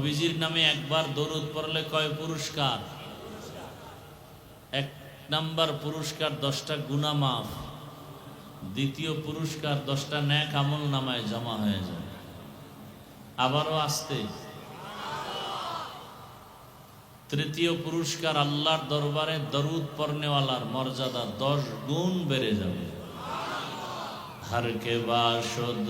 নবীজির নামে একবার দরুদ পড়লে কয় পুরস্কার? এক নাম্বার পুরস্কার 10টা গুনাহ মাফ, দ্বিতীয় পুরস্কার 10টা নেক আমল নামায় জমা হয়ে যায়। আবারও আসতে, তৃতীয় পুরস্কার আল্লাহর দরবারে দরুদ পড়নেওয়ালার মর্যাদা 10 গুণ বেড়ে যাবে। हर के बाशुद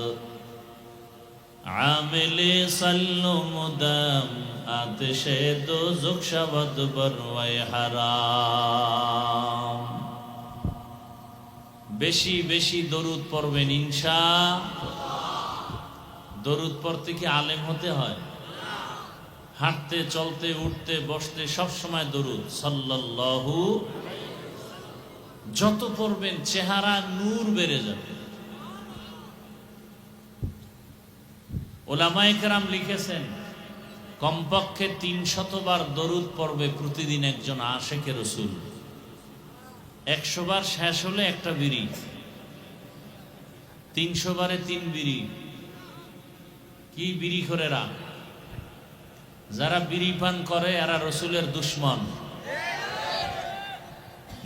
आमिले सल्लो मुदम आतिशे दोज़ख शबद बरवाए हराम। বেশি বেশি দরুদ পড়বেন ইনশাআল্লাহ। দরুদ পড়তে কি আলেম হতে হয়? হাঁটতে চলতে উঠতে বসতে সব সময় দরুদ সাল্লাল্লাহু। যত পড়বেন চেহারা নূর বেড়ে যাবে। ওলামায়ে কেরাম লিখেছেন কমপক্ষে 300 বার দরুদ পড়বে প্রতিদিন একজন আশিকে রাসূল। 100 বার শেষ হলে একটা বিড়ি, 300 বারে 3 বিড়ি। কি বিড়ি খোরেরা? যারা বিড়ি পান করে এরা রসুলের দুশ্মন।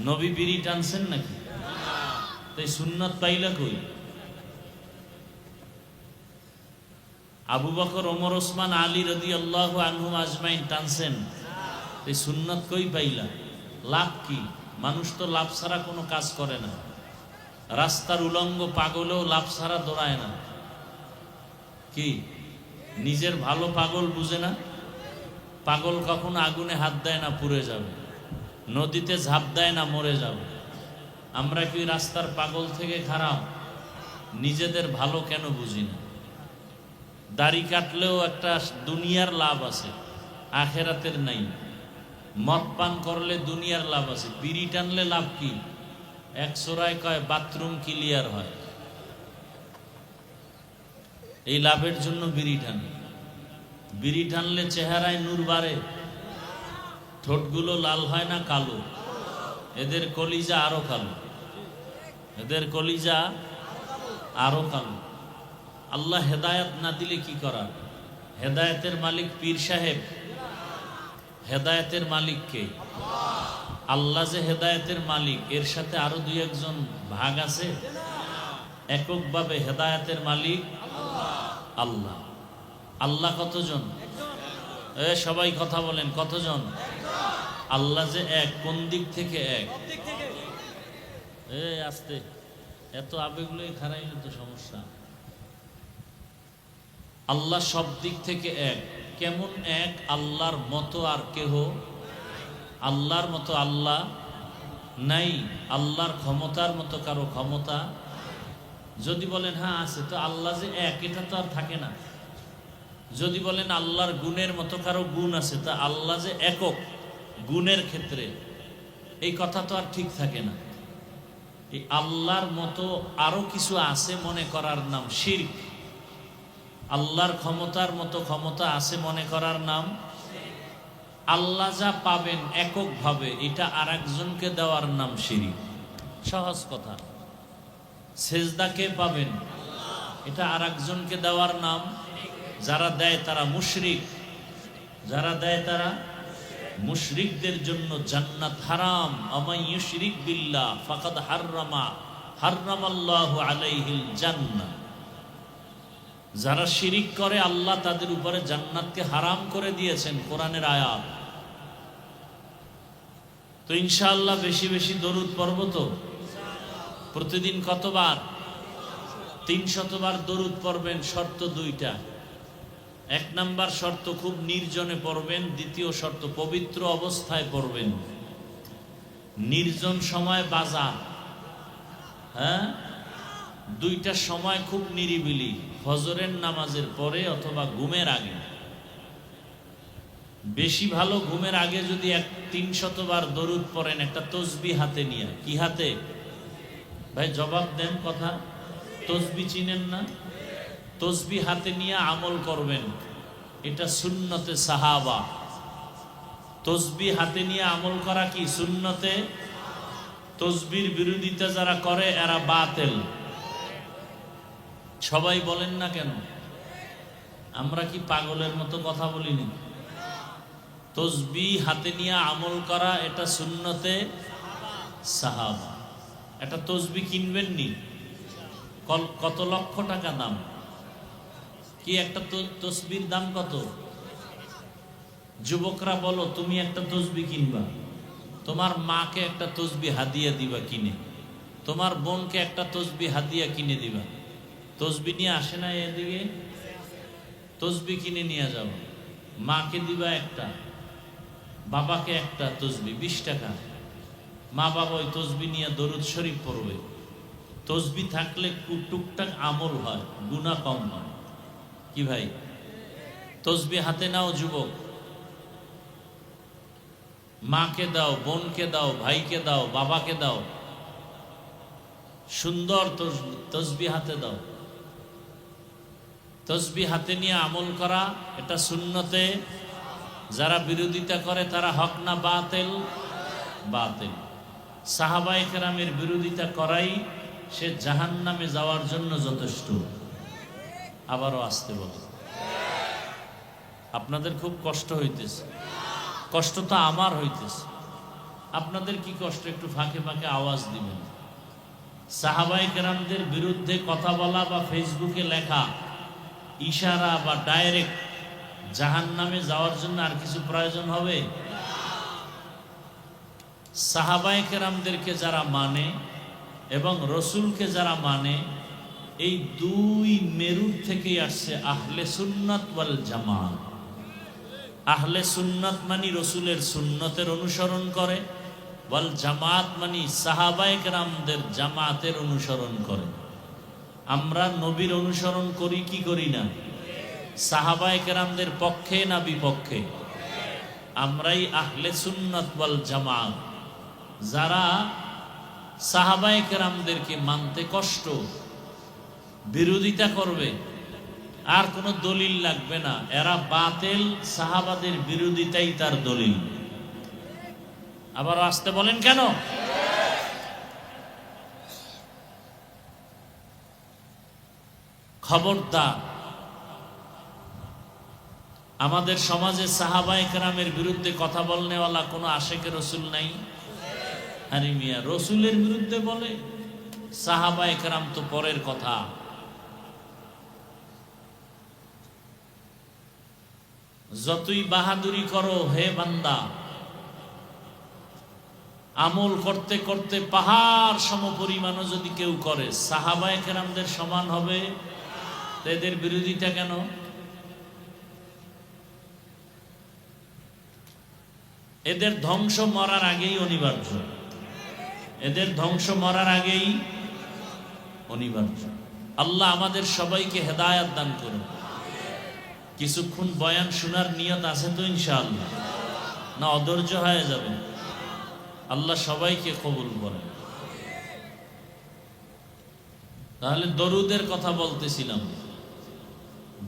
নবী বিড়ি টানছেন নাকি? তাই সুন্নত পাইলা কই? আবু বকর, ওমর, ওসমান, আলী রাদিয়াল্লাহু আনহুম আজমাইন টানছেন, এই সুন্নত কই পাইলা? লাভ কি? মানুষ তো লাভ ছাড়া কোনো কাজ করে না। রাস্তার উলঙ্গ পাগলেও লাভ ছাড়া দৌড়ায় না। কি নিজের ভালো পাগল বুঝে না? পাগল কখনো আগুনে হাত দেয় না পুড়ে যাবে, নদীতে ঝাঁপ দেয় না মরে যাবে। আমরা কি রাস্তার পাগল থেকে খারাপ? নিজেদের ভালো কেন বুঝি না? দাড়ি কাটলেও একটা দুনিয়ার লাভ আছে, আখেরাতের নাই। মদ পান করলে দুনিয়ার লাভ আছে, বিড়ি টানলে লাভ কি? এক সোরায় কয় বাথরুম ক্লিয়ার হয়। এই লাভের জন্য বিড়ি টানে। বিড়ি টানলে চেহারায় নূর বাড়ে, ঠোঁটগুলো লাল হয় না কালো? এদের কলিজা আরো কালো, এদের কলিজা আরো কালো। আল্লাহ হেদায়েত না দিলে কি করার? হেদায়েতের মালিক পীর সাহেব? হেদায়েতের মালিক কে? আল্লাহ যে হেদায়েতের মালিক, এর সাথে আরো 2-1 ভাগ আছে? এককভাবে হেদায়েতের মালিক আল্লাহ। আল্লাহ কতজন? সবাই কথা বলেন, কতজন? আল্লাহ যে এক, কোন দিক থেকে এক? আস্তে, এত আবেগগুলোই খারাইলে তো সমস্যা। আল্লাহ সব দিক থেকে এক। কেমন এক? আল্লাহর মতো আর কেহ আল্লাহর মতো আল্লাহ নাই। আল্লাহর ক্ষমতার মতো কারো ক্ষমতা? যদি বলেন হ্যাঁ আছে, তো আল্লাহ যে এক এটা তো আর থাকে না। যদি বলেন আল্লাহর গুণের মতো কারো গুণ আছে, তা আল্লাহ যে একক গুণের ক্ষেত্রে, এই কথা তো আর ঠিক থাকে না। এই আল্লাহর মতো আরো কিছু আছে মনে করার নাম শিরক। আল্লাহর ক্ষমতার মতো ক্ষমতা আছে মনে করার নাম। আল্লাহ যা পাবেন এককভাবে, এটা আরেকজনকে দেওয়ার নাম শিরক। সহজ কথা। সেজদা কে পাবেন? এটা আরেকজনকে দেওয়ার নাম। যারা দেয় তারা মুশরিক, যারা দেয় তারা মুশরিকদের জন্য জান্নাত হারাম। আমায় ইউশরিক বিল্লাহ ফাকাদ হাররামাল্লাহু আলাইহিল জান্নাহ। যারা শিরিক করে আল্লাহ তাদের উপরে জান্নাতকে হারাম করে দিয়েছেন, কোরআনের আয়াত। তো ইনশাআল্লাহ বেশি বেশি দরুদ পড়ব তো। প্রতিদিন কতবার? 300 বার দরুদ পড়বেন। শর্ত 2টা। 1 নাম্বার শর্ত খুব নির্জনে পড়বেন। দ্বিতীয় শর্ত পবিত্র অবস্থায় পড়বেন। নির্জন সময় বাজার, হ্যাঁ, 2টা সময় খুব নিরিবিলি, ফজরের নামাজের পরে অথবা ঘুমের আগে। বেশি ভালো ঘুমের আগে যদি 300 বার দরুদ পড়েন, একটা তসবিহ হাতে নিয়ে। কি হাতে? ভাই জবাব দেন কথা। তসবিহ চিনেন না? তসবিহ হাতে নিয়ে আমল করবেন, এটা সুন্নতে সাহাবা। তসবিহ হাতে নিয়ে আমল করা কি সুন্নতে? তসবির বিরোধিতা যারা করে এরা বাতিল। সবাই বলেন না কেন? আমরা কি পাগলের মতো কথা বলিনি? তসবিহ হাতে নিয়ে আমল করা এটা সুন্নতে সাহাবা। একটা তসবিহ কিনবেন নি, কত লক্ষ টাকা দাম? কি একটা তসবির দাম কত? যুবকরা বলো, তুমি একটা তসবিহ কিনবা, তোমার মাকে একটা তসবিহ হাদিয়া দিবা কিনে, তোমার বোনকে একটা তসবিহ হাদিয়া কিনে দিবা। তসবিহ নিয়ে আসে না এদিকে? তসবিহ কিনে নিয়ে যাও, মাকে দিবা একটা, বাবাকে একটা তসবিহ 20 টাকা। মা বাবা ওই তসবিহ নিয়ে দরুদ শরীফ পড়বে। তসবিহ থাকলে টুকটাক আমল হয়, গুনাহ কম হয়। কি ভাই, তসবিহ হাতে নাও যুবক, মাকে দাও, বোনকে দাও, ভাইকে দাও, বাবাকে দাও, সুন্দর তসবিহ হাতে দাও। তসবিহ হাতে নিয়ে আমল করা এটা সুন্নতে। যারা বিরোধিতা করে তারা হক না বাতিল? বাতিল। সাহাবায়ে কেরামের বিরোধিতা করাই সে জাহান্নামে যাওয়ার জন্য যথেষ্ট। আবারও আসতে বলো। আপনাদের খুব কষ্ট হইতেছে, কষ্ট তো আমার হইতেছে। আপনাদের কি কষ্ট? একটু ফাঁকে ফাঁকে আওয়াজ দিবেন। সাহাবায়ে কেরামদের বিরুদ্ধে কথা বলা বা ফেসবুকে লেখা, ইশারা বা ডাইরেক্ট জাহান্নামে যাওয়ার জন্য আর কিছু প্রয়োজন হবে? সাহাবায়ে কেরামদেরকে যারা মানে এবং রসুলকে যারা মানে, এই দুই মেরুর থেকেই আসছে আহলে সুন্নাত ওয়াল জামাত। আহলে সুন্নাত মানে রসুলের সুন্নতের অনুসরণ করে, ওয়াল জামাত মানে সাহাবায়ে কেরামদের জামাতের অনুসরণ করে। আমরা নবীর অনুসরণ করি কি করি না? সাহাবায়ে কেরামদের পক্ষে না বিপক্ষে? আমরাই আহলে সুন্নাত ওয়াল জামাত। যারা সাহাবায়ে কেরামদেরকে মানতে কষ্ট, বিরোধিতা করবে, আর কোনো দলিল লাগবে না, এরা বাতিল, সাহাবাদের বিরোধিতাই তার দলিল। আবার আসতে বলেন কেন? খবরদার, আমাদের সমাজে সাহাবায়ে কেরামের বিরুদ্ধে কথা বলনেওয়ালা কোনো আশেকে রসুল নাই? আরে মিয়া, রসুলের বিরুদ্ধে বলে, সাহাবায়ে কেরাম তো পরের কথা। যতই বাহাদুরি করো হে বান্দা, আমল করতে করতে পাহাড় সমপরিমাণও যদি কেউ করে, সাহাবায়ে কেরামদের সমান হবে? এদের বিরোধিতা কেন? এদের ধ্বংস মরার আগেই অনিবার্য। এদের ধ্বংস মরার আগেই অনিবার্য। আল্লাহ আমাদের সবাইকে হেদায়েত দান করুন। কিছুক্ষণ বয়ান শোনার নিয়ত আছে তো ইনশাআল্লাহ? না অধৈর্য হয়ে যাবে? আল্লাহ সবাইকে কবুল করেন। তাহলে দরুদের কথা বলতেছিলাম।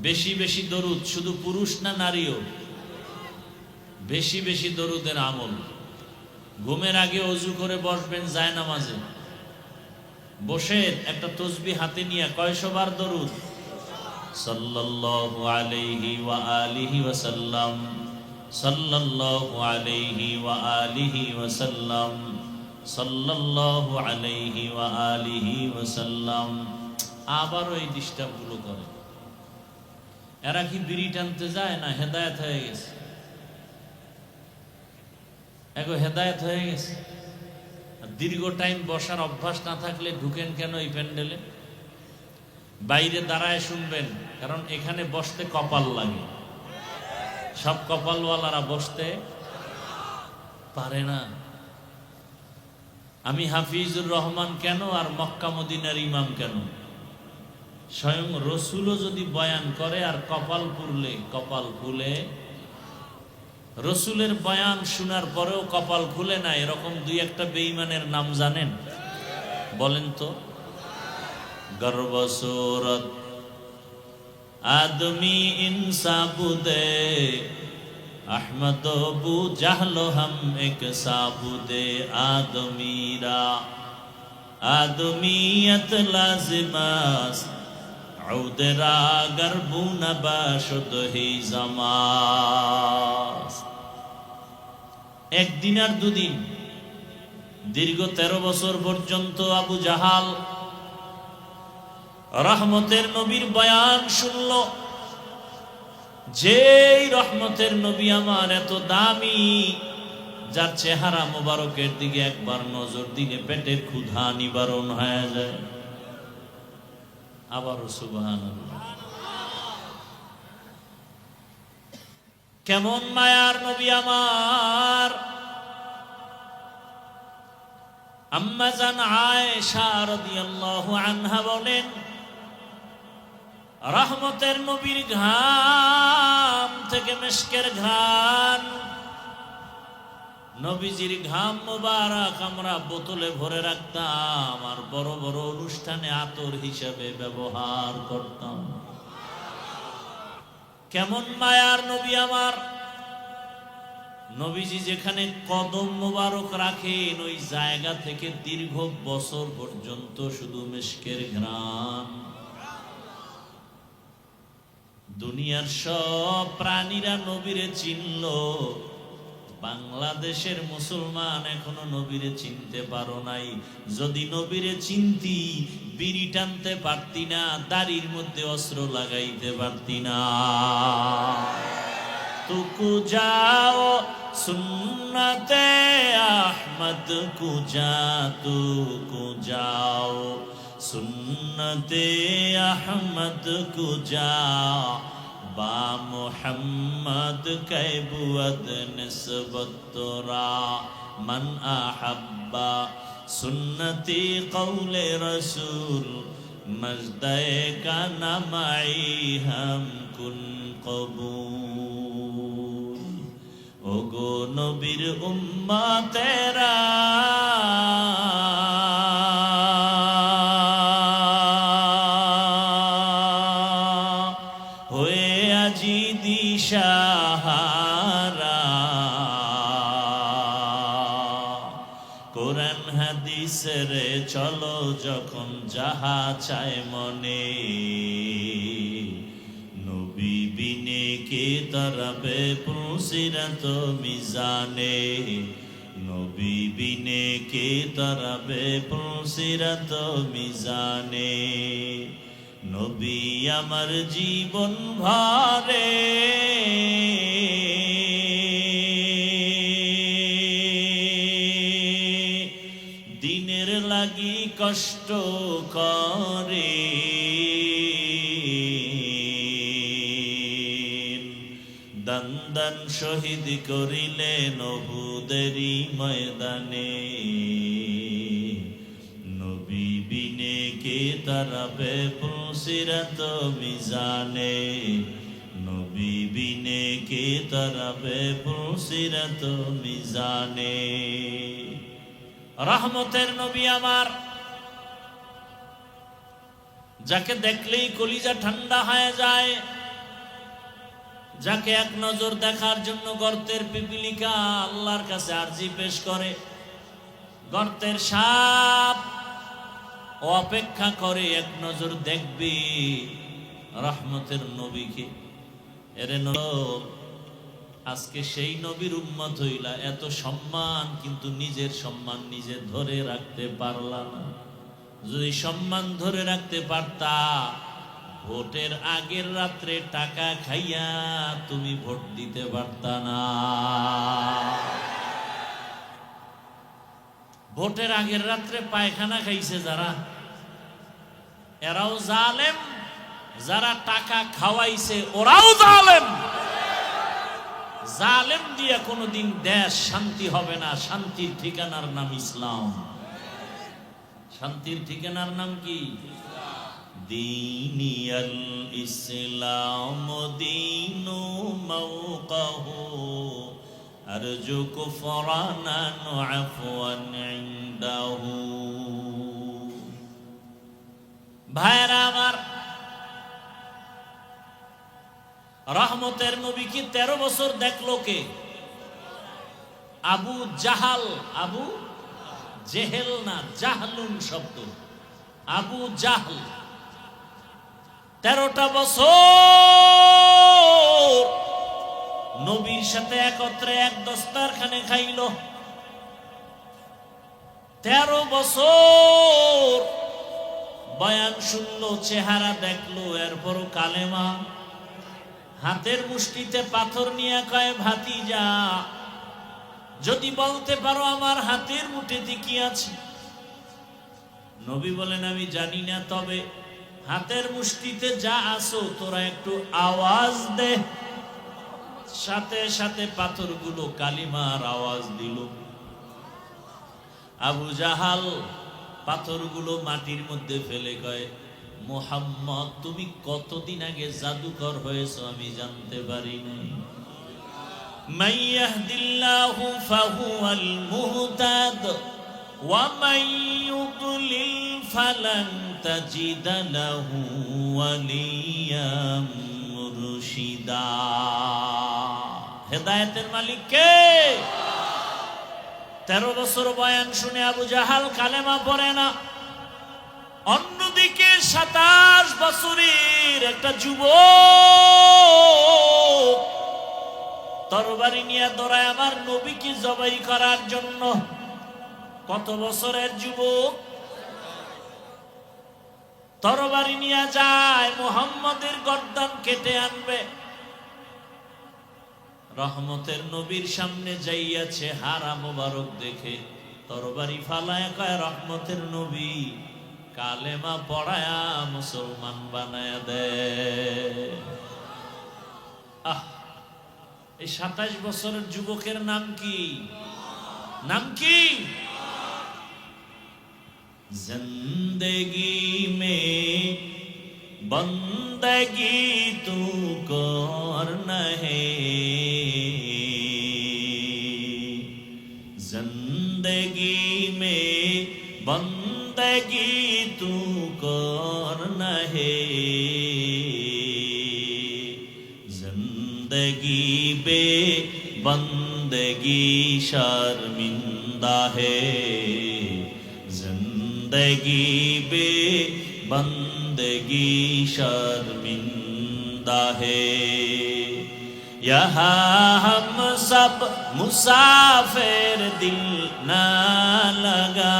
বেশি বেশি দরুদ, শুধু পুরুষ না নারীও? বেশি বেশি দরুদের আমল। ঘুমের আগে অজু করে বসবেন জায়নামাজে, বসে একটা তসবিহ হাতে নিয়ে কয়শো বার দরুদ? সাল্লাল্লাহু আলাইহি ওয়া আলিহি ওয়া সাল্লাম, সাল্লাল্লাহু আলাইহি ওয়া আলিহি ওয়া সাল্লাম, সাল্লাল্লাহু আলাইহি ওয়া আলিহি ওয়া সাল্লাম। আবারও এই ডিস্টার্বগুলো করে। এরা কি বিড়ি টানতে যায় না হেদায়েত হয়ে গেছে? এগো হেদায়েত হয়ে গেছে। দীর্ঘ টাইম বসার অভ্যাস না থাকলে ঢুকেন কেন এই প্যান্ডেলে? বাইরে দাঁড়ায় শুনবেন, কারণ এখানে বসতে কপাল লাগে। সব কপালওয়ালারা বসতে পারে না। আমি হাফিজুর রহমান কেন আর মক্কা মদিনার ইমাম কেন? স্বয়ং রসুলও যদি বয়ান করে আর কপাল পুরলে, কপাল খুলে, রসুলের বয়ান শোনার পরেও কপাল খুলে না, এরকম দুই একটা বেঈমানের নাম জানেন? বলেন তো। গর্বসুরত আদমি ইনসাবুদে, আহমদ বু জাহলো হাম এক সাবুদে। আদমিরা আদমিয়ত লাজিমাস, عودرا گربون باشد হি জামাস। একদিন আর দুদিন, দীর্ঘ 13 বছর পর্যন্ত আবু জাহাল রহমতের নবীর বয়ান শুনল। যেই রহমতের নবী আমার এত দামি, যার চেহারা মোবারকের দিকে একবার নজর দিলে পেটের ক্ষুধা নিবারণ হয়ে যায়। আবারও সুবহানাল্লাহ। কেমন মায়ার নবী আমার। আম্মা জান আয়েশা রাদিয়াল্লাহু আনহা বলেন, রহমতের নবীর ঘাম থেকে মিশকের ঘ্রাণ, নবীজির ঘাম মোবারক আমরা বোতলে ভরে রাখতাম আর বড় বড় অনুষ্ঠানে আতর হিসেবে ব্যবহার করতাম। কেমন মায়ার নবী আমার। নবীজি যেখানে কদম মোবারক রাখেন ওই জায়গা থেকে দীর্ঘ বছর পর্যন্ত শুধু মিশকের ঘ্রাণ। দুনিয়ার সব প্রাণীরা নবীরে চিনল, বাংলাদেশের মুসলমান এখনো নবীরে চিনতে পারো নাই। যদি নবীরে চিনতি, বিড়ি টানতে পারতি না, দাড়ির মধ্যে অস্ত্র লাগাইতে পারতি না। তুকু যাও সুন্নতে আহমদ কুজা, তুকু যাও সুন্নতে আহমদ কুজা, বা মুহাম্মদ কৈবুয়ত নিসবত তোরা, মান আহাব্বা সুন্নতি কৌলে রসুল, মজদায়ে কানা মাই হাম কুন কবুল। ওগো নবীর উম্মতেরা, দিশাহারা কোরআন হাদিসের চলো যখন যাহা চায় মনে, নবী বিনে কে তরবে পুসিরত মিজানে, নবী বিনে কে তরবে পুসিরত মিজানে। নবী আমার জীবন ভরে দিনের লাগি কষ্ট করে, দান দান শহীদ করিলেন উহুদেরই ময়দানে। নবী বিনে কে তারাবে পুসিরত মিজানে, নবী বিনে কে তারাবে পুসিরত মিজানে। রহমতের নবী আমার, যাকে দেখলেই কলিজা ঠান্ডা হয়ে যায়, যাকে এক নজর দেখার জন্য গর্তের পিপিলিকা আল্লাহর কাছে আরজি পেশ করে, গর্তের সাপ অপেক্ষা করে এক নজর দেখবে রহমতের নবীকে। এরে আজকে সেই নবীর উম্মত হইলা, এত সম্মান কিন্তু নিজের সম্মান নিজে ধরে রাখতে পারলা না। যদি সম্মান ধরে রাখতে পারতা, ভোটের আগের রাত্রে টাকা খাইয়া তুমি ভোট দিতে পারতা না। ভোটের আগের রাত্রে পায়খানা খাইছে যারা, এরাও জালেম, যারা টাকা খাওয়াইছে ওরাও জালেম। জালেম দিয়া কোনোদিন দেশ শান্তি হবে না। শান্তির ঠিকানার নাম ইসলাম। শান্তির ঠিকানার নাম কি? দীনিয়াল ইসলাম দীনু মাওকাহু, আরজু কুফরানান আফওয়ান ইনদাহু। ভাইরা আমার, রহমতের নবী কি 13 বছর দেখলো কে? আবু জাহাল। আবু জেহেল না, জাহলুন শব্দ। আবু জাহল 13টা বছর নবীর সাথে একত্রে এক দস্তারখানে খাইল। 13 বছর বয়ান শুনলো, চেহারা দেখলো, এরপরও কালেমা। হাতের মুষ্টিতে পাথর নিয়ে কয়, ভাতিজা যদি বলতে পারো আমার হাতের মুঠিতে কি আছে। নবী বলেন, আমি জানি না, তবে হাতের মুষ্টিতে যা আছো তোরা একটু আওয়াজ দে। সাথে সাথে পাথরগুলো কালিমার আওয়াজ দিল। আবু জাহাল পাথরগুলো মাটির মধ্যে ফেলে কয়, মুহাম্মদ তুমি কতদিন আগে জাদুকর হয়েছো আমি জানতে পারি নাই। মান ইয়াহদিল্লাহু ফাহুয়াল মুহতাদ ওয়া মান ইউদ্লিল ফালান তাজিদা লাহু ওয়ালিয়াম মুরশিদা। হেদায়েতের মালিক কে? 13 বছর বয়ান শুনে আবু জাহাল কালেমা পড়ে না। অন্যদিকে 27 বছরের একটা যুবক তরবারি নিয়ে দৌড়ায় আমার নবীকে জবাই করার জন্য। কত বছরের যুবক? তরবারি নিয়ে যায়, মুহাম্মদের গর্দান কেটে আনবে। রহমতের নবীর সামনে যাইয়াছে, হারা মোবারক দেখে তরবারি ফালায় কয়, রহমতের নবী কালেমা পড়ায়া মুসলমান বানায়া দে। এই 27 বছরের যুবকের নাম কি? নাম কি? জিন্দেগি মে বন্দগি তু করনা হে, जिंदगी में बंदगी तू करना है, जिंदगी बे बंदगी शर्मिंदा है, जिंदगी बे बंदगी शर्मिंदा है। यहाँ हम सब मुसाफिर दिल न लगा,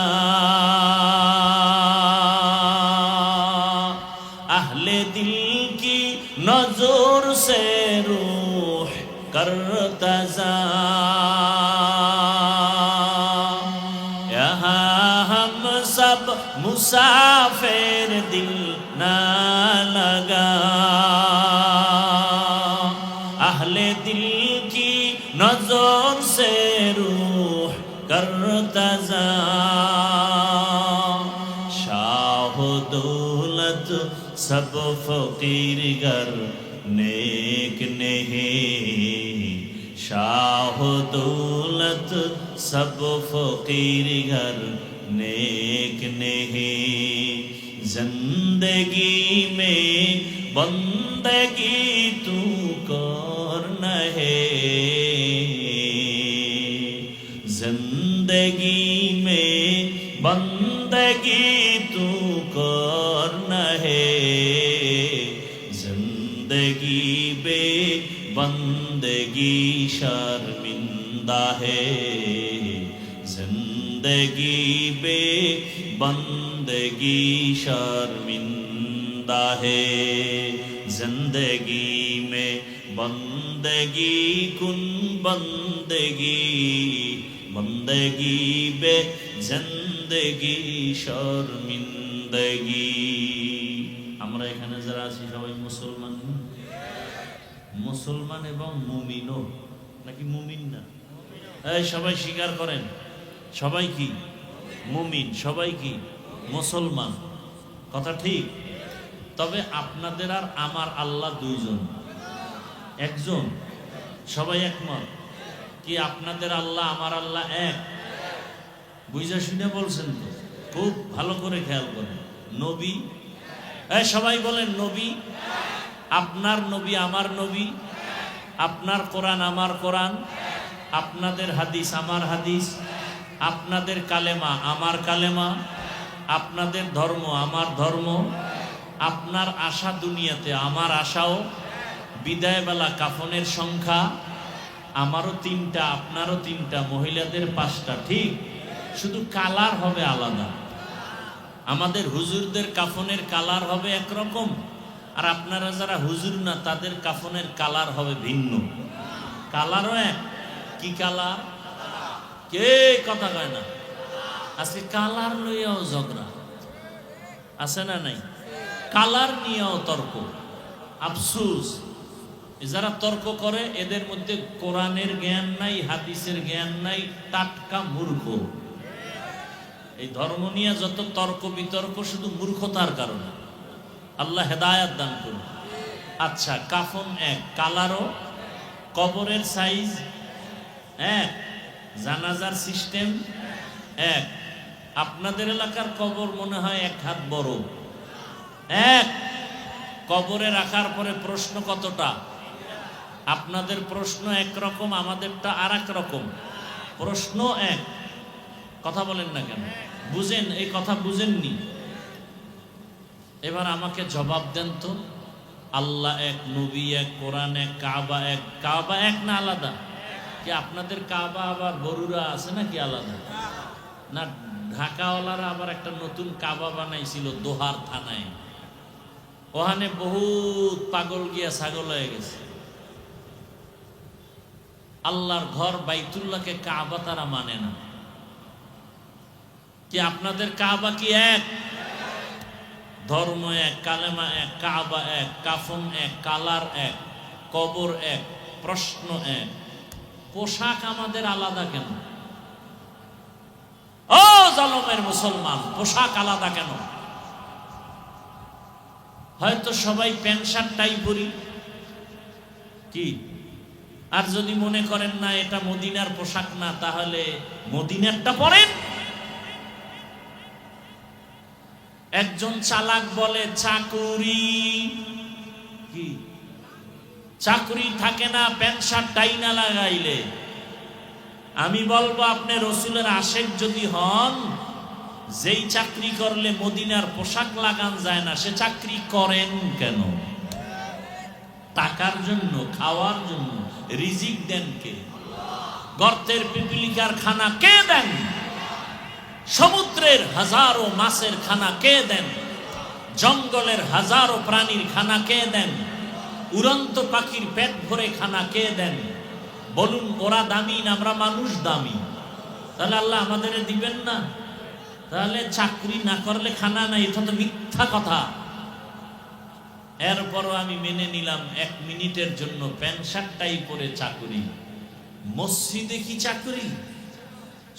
अहले दिल की नजर से रूह करता जा। यहाँ हम सब मुसाफिर दिल न लगा, अहले दिल की नजर से रूह करता जा। शाह दौलत सब फकीर गर नेक नहीं, शाह दौलत सब फकीर घर नेक नहीं, जिंदगी में बंदगी तू करना है, जिंदगी में बंदगी तू करना है, जिंदगी बे बंदगी शर्मिंदा है, जिंदगी बे बंदगी शर्मिंदा है, जिंदगी में बंदगी कुन बंदगी, बंदगी बे जिंदगी शर्मिंदगी। আমরা এখানে যারা আছি সবাই মুসলমান, মুসলমান এবং মুমিনও নাকি মুমিন না? এই সবাই স্বীকার করেন, সবাই কি মুমিন, সবাই কি মুসলমান, কথা ঠিক। তবে আপনাদের আর আমার আল্লাহ দুইজন, একজন, সবাই একমত কি? আপনাদের আল্লাহ আমার আল্লাহ এক? বুঝা শুনে বলছেন তো? খুব ভালো করে খেয়াল করেন। নবী, সবাই বলেন নবী। আপনার নবী আমার নবী, আপনার কোরআন আমার কোরআন, আপনাদের হাদিস আমার হাদিস, আপনাদের কালেমা আমার কালেমা, আপনাদের ধর্ম আমার ধর্ম, আপনার আশা দুনিয়াতে, আমার আশাও বিদায়বেলা কাফনের সংখ্যা আমারও 3টা, আপনারও 3টা, মহিলাদের 5টা, ঠিক? শুধু কালার হবে আলাদা। আমাদের হুজুরদের কাফনের কালার হবে একরকম, আর আপনারা যারা হুজুর না তাদের কাফনের কালার হবে ভিন্ন। কালারও এক, কি কালার? কে কথা কয় না? আজকে কালার লইয়াও ঝগড়া আছে না নাই? কালার নিয়েও তর্ক। আফসোস, যারা তর্ক করে এদের মধ্যে কোরআনের জ্ঞান নাই, হাদিসের জ্ঞান নাই, টাটকা মূর্খ। এই ধর্ম নিয়ে যত তর্ক বিতর্ক শুধু মূর্খতার কারণে। আল্লাহ হেদায়াত দান করুন। আচ্ছা, কাফন এক, কালারও, কবরের সাইজ এক, জানাজার সিস্টেম এক। আপনাদের এলাকার কবর মনে হয় 1 হাত বড়, এক। কবরে রাখার পরে প্রশ্ন কতটা? আপনাদের প্রশ্ন একরকম, আমাদেরটা আর এক রকম। প্রশ্ন এক, কথা বলেন না কেন? বুঝেন, এই কথা বুঝেননি? এবার আমাকে জবাব দেন তো, আল্লাহ এক, নবী এক, কোরআন এক, কাবা এক। কাবা এক না আলাদা? কি আপনাদের কাবা আবার বড়ুরা আছে নাকি আলাদা? না, ঢাকাওয়ালারা আবার একটা নতুন কাবা বানাইছিল দোহার থানায়। ওখানে বহুত পাগল গিয়া ছাগল হয়ে গেছে। আল্লাহর ঘর বাইতুল্লাহকে কাবা তারা মানে না। কি আপনাদের কাবা কি এক? ধর্ম এক, কালেমা এক, কাবা এক, কাফন এক, কালার এক, কবর এক, প্রশ্ন এক। পোশাক আমাদের আলাদা কেন? ও জালেমের মুসলমান, পোশাক আলাদা কেন? হয়তো সবাই প্যান্ট শার্ট টাই পরি, কি? আর যদি মনে করেন না এটা মদিনার পোশাক না, তাহলে মদিনারটা পরেন। একজন চালাক বলে চাকুরি, কি চাকুরি থাকে না প্যান্ট শার্ট টাই না লাগাইলে। আমি বলবো আপনি রসুলের আশেক যদি হন, যেই চাকরি করলে মদিনার পোশাক লাগান যায় না, সে চাকরি করেন কেন? টাকার জন্য, খাওয়ার জন্য। রিজিক দেন কে? গর্তের পিপিলিকার খানা কে দেন? সমুদ্রের হাজারো মাছের খানা কে দেন? জঙ্গলের হাজারো প্রাণীর খানা কে দেন? উড়ন্ত পাখির পেট ভরে খানা কে দেন? বলুন, ওরা দামি না আমরা মানুষ দামি? তাহলে আল্লাহ আমাদের দিবেন না? তাহলে চাকরি না করলে খানা নাই, এটা তো মিথ্যা কথা। এরপরও আমি মেনে নিলাম 1 মিনিটের জন্য প্যান্ট শার্টটাই পরে চাকরি। মসজিদে কি চাকরি?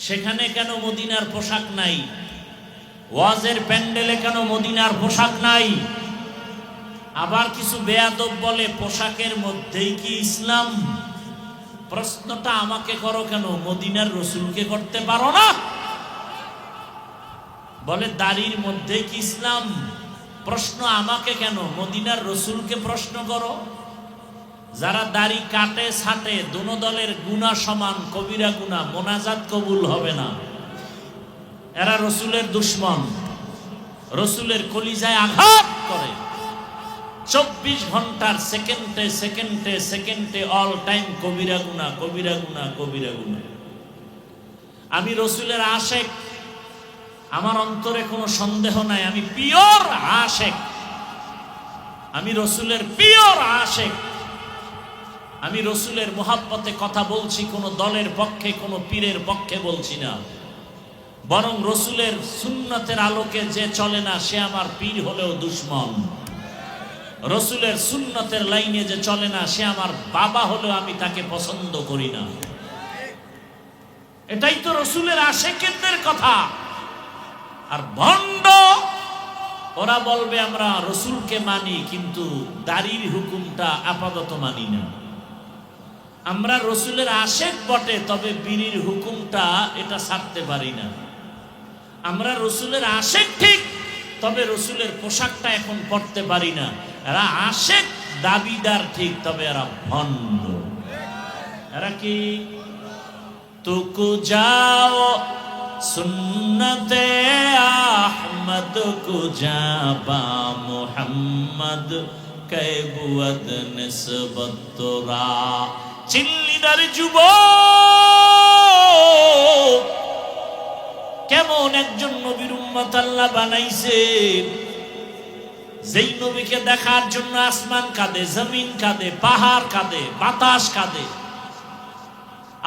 সেখানে কেন মদিনার পোশাক নাই? ওয়াজের প্যান্ডেলে কেন মদিনার পোশাক নাই? আবার কিছু বেয়াদব বলে পোশাকের মধ্যেই কি ইসলাম? প্রশ্নটা আমাকে করো কেন, মদিনার রসুলকে করতে পারো না? বলে দাড়ির মধ্যে কি ইসলাম? প্রশ্ন আমাকে কেন, মদিনার রসুলকে প্রশ্ন করো। যারা দাড়ি কাটে ছাটে, দোনো দলের গুনাহ সমান, কবিরা গুনাহ, মোনাজাত কবুল হবে না। এরা রসুলের দুশ্মন, রসুলের কলিজায় আঘাত করে। 24 ঘন্টার সেকেন্ডে সেকেন্ডে সেকেন্ডে অল টাইম কবিরা গুনাহ, কবিরা গুনাহ, কবিরা গুনাহ। আমি রসুলের আশেক, আমার অন্তরে কোনো সন্দেহ নাই, আমি পিওর আশেক, আমি রসুলের পিওর আশেক। আমি রসুলের মোহাব্বতে কথা বলছি, কোনো দলের পক্ষে, কোনো পীরের পক্ষে বলছি না। বরং রসুলের সুন্নতের আলোকে যে চলে না, সে আমার পীর হলেও দুশ্মন। রসুলের সুন্নতের লাইনে যে চলে না, সে আমার বাবা হলেও আমি তাকে পছন্দ করি না। এটাই তো রসুলের আশেকের কথা। আর ভণ্ড ওরা বলবে আমরা রসুলকে মানি, কিন্তু দাড়ির হুকুমটা আপাতত মানি না। আমরা রসুলের আশেক বটে, তবে বিড়ির হুকুমটা এটা ছাড়তে পারি না। আমরা রসুলের আশেক ঠিক, তবে রসুলের পোশাকটা এখন পরতে পারি না। এরা আশেক দাবিদার ঠিক, তবে এরা ভণ্ড। এরা কি? তুকু যাও সুন্নতে আহমদ आमद को जाबा मोहम्मद कैबुअद निस्बत तोरा चिल्लिदार যুবক কেমন একজন নবীর উম্মত আল্লাহ বানাইছেন যেই নবীকে দেখার জন্য আসমান কাঁদে, জমিন কাঁদে, পাহাড় কাঁদে, বাতাস কাঁদে।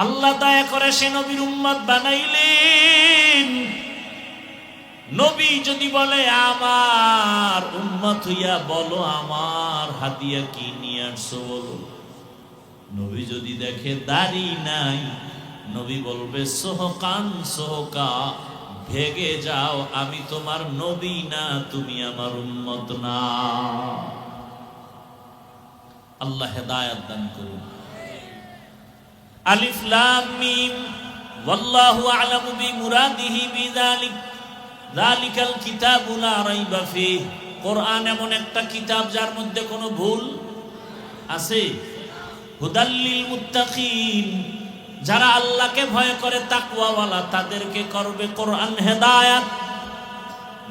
আল্লাহ দয়া করে সে নবীর উম্মত বানাইলেন। নবী যদি বলে আমার উম্মত হইয়া বলো আমার হাদিয়া কি নিয়ে আসছো বলো। নবী যদি দেখে দাড়ি নাই, নবী বলবে সোহকান সোহকা, ভেগে যাও, আমি তোমার নবী না, তুমি আমার উম্মত না। আল্লাহ হেদায়েত দান করুন। আলিফ লাম মিম ওয়াল্লাহু আ'লামু বিমুরাদিহি বিযালিক যালিকাল কিতাবু লা রাইবা ফীহ। কোরআন এমন একটা কিতাব যার মধ্যে কোনো ভুল আছে। হুদাল লিল মুত্তাকিন, যারা আল্লাহকে ভয় করে তাকওয়াওয়ালা তাদেরকে করবে কোরআন হেদায়েত।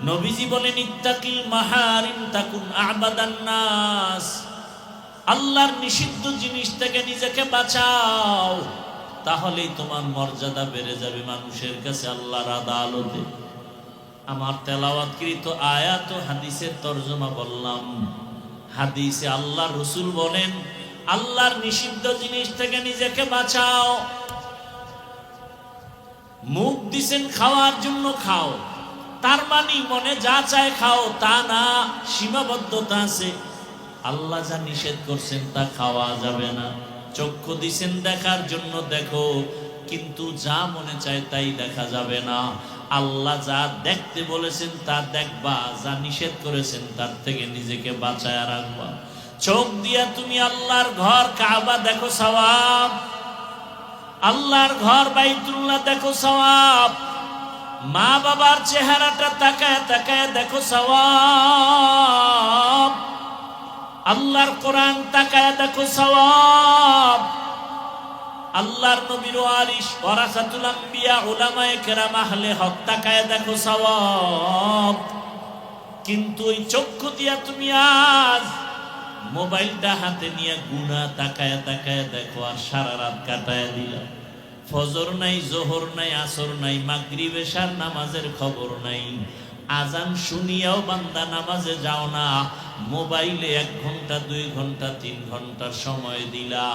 নবীজি বলেন ইত্তাকিল মাহারিম তাকুন আ'বাদান নাস, আল্লাহর নিষিদ্ধ জিনিস থেকে নিজেকে বাঁচাও, তাহলেই তোমার মর্যাদা বেড়ে যাবে মানুষের কাছে আল্লাহর আদালতে। আমার তেলাওয়াতকৃত আয়াত ও হাদিসের তরজমা বললাম। হাদিসে আল্লাহর রাসূল বলেন আল্লাহর নিষিদ্ধ জিনিস থেকে নিজেকে বাঁচাও। মুখ দিছেন খাওয়ার জন্য খাও, তার মানে মনে যা চায় খাও তা না, সীমাবদ্ধতা আছে। আল্লাহ যা নিষেধ করছেন তা খাওয়া যাবে না। চক্ষু দিছেন দেখার জন্য দেখো, কিন্তু যা মনে চায় তাই দেখা যাবে না। আল্লাহ যা দেখতে বলেছেন তা দেখবা, যা নিষেধ করেছেন তার থেকে নিজেকে বাঁচায় রাখবা। চোখ দিয়া তুমি আল্লাহর ঘর কাবা দেখো সওয়াব, আল্লাহর ঘর বাইতুল্লাহ দেখো সওয়াব, মা বাবার চেহারাটা তাকায় তাকায় দেখো সওয়াব, আল্লাহর কোরআন তাকায় দেখো সওয়াব, আল্লাহর নবীর ওয়ারিস ওয়ারাসাতুল আম্বিয়া উলামায়ে কেরাম আহলে হক তাকায় দেখো সওয়াব। কিন্তু ওই চক্ষু দিয়া তুমি আজ মোবাইলটা হাতে নিয়ে গুনাহ তাকায় তাকায় দেখো, আর সারা রাত কাটায় দিলা। ফজর নাই, জোহর নাই, আসর নাই, মাগরিব এশার নামাজের খবর নাই। আজান শুনিয়াও বান্দা নামাজে যাও না, মোবাইলে 1 ঘন্টা 2 ঘন্টা 3 ঘন্টা সময় দিলা।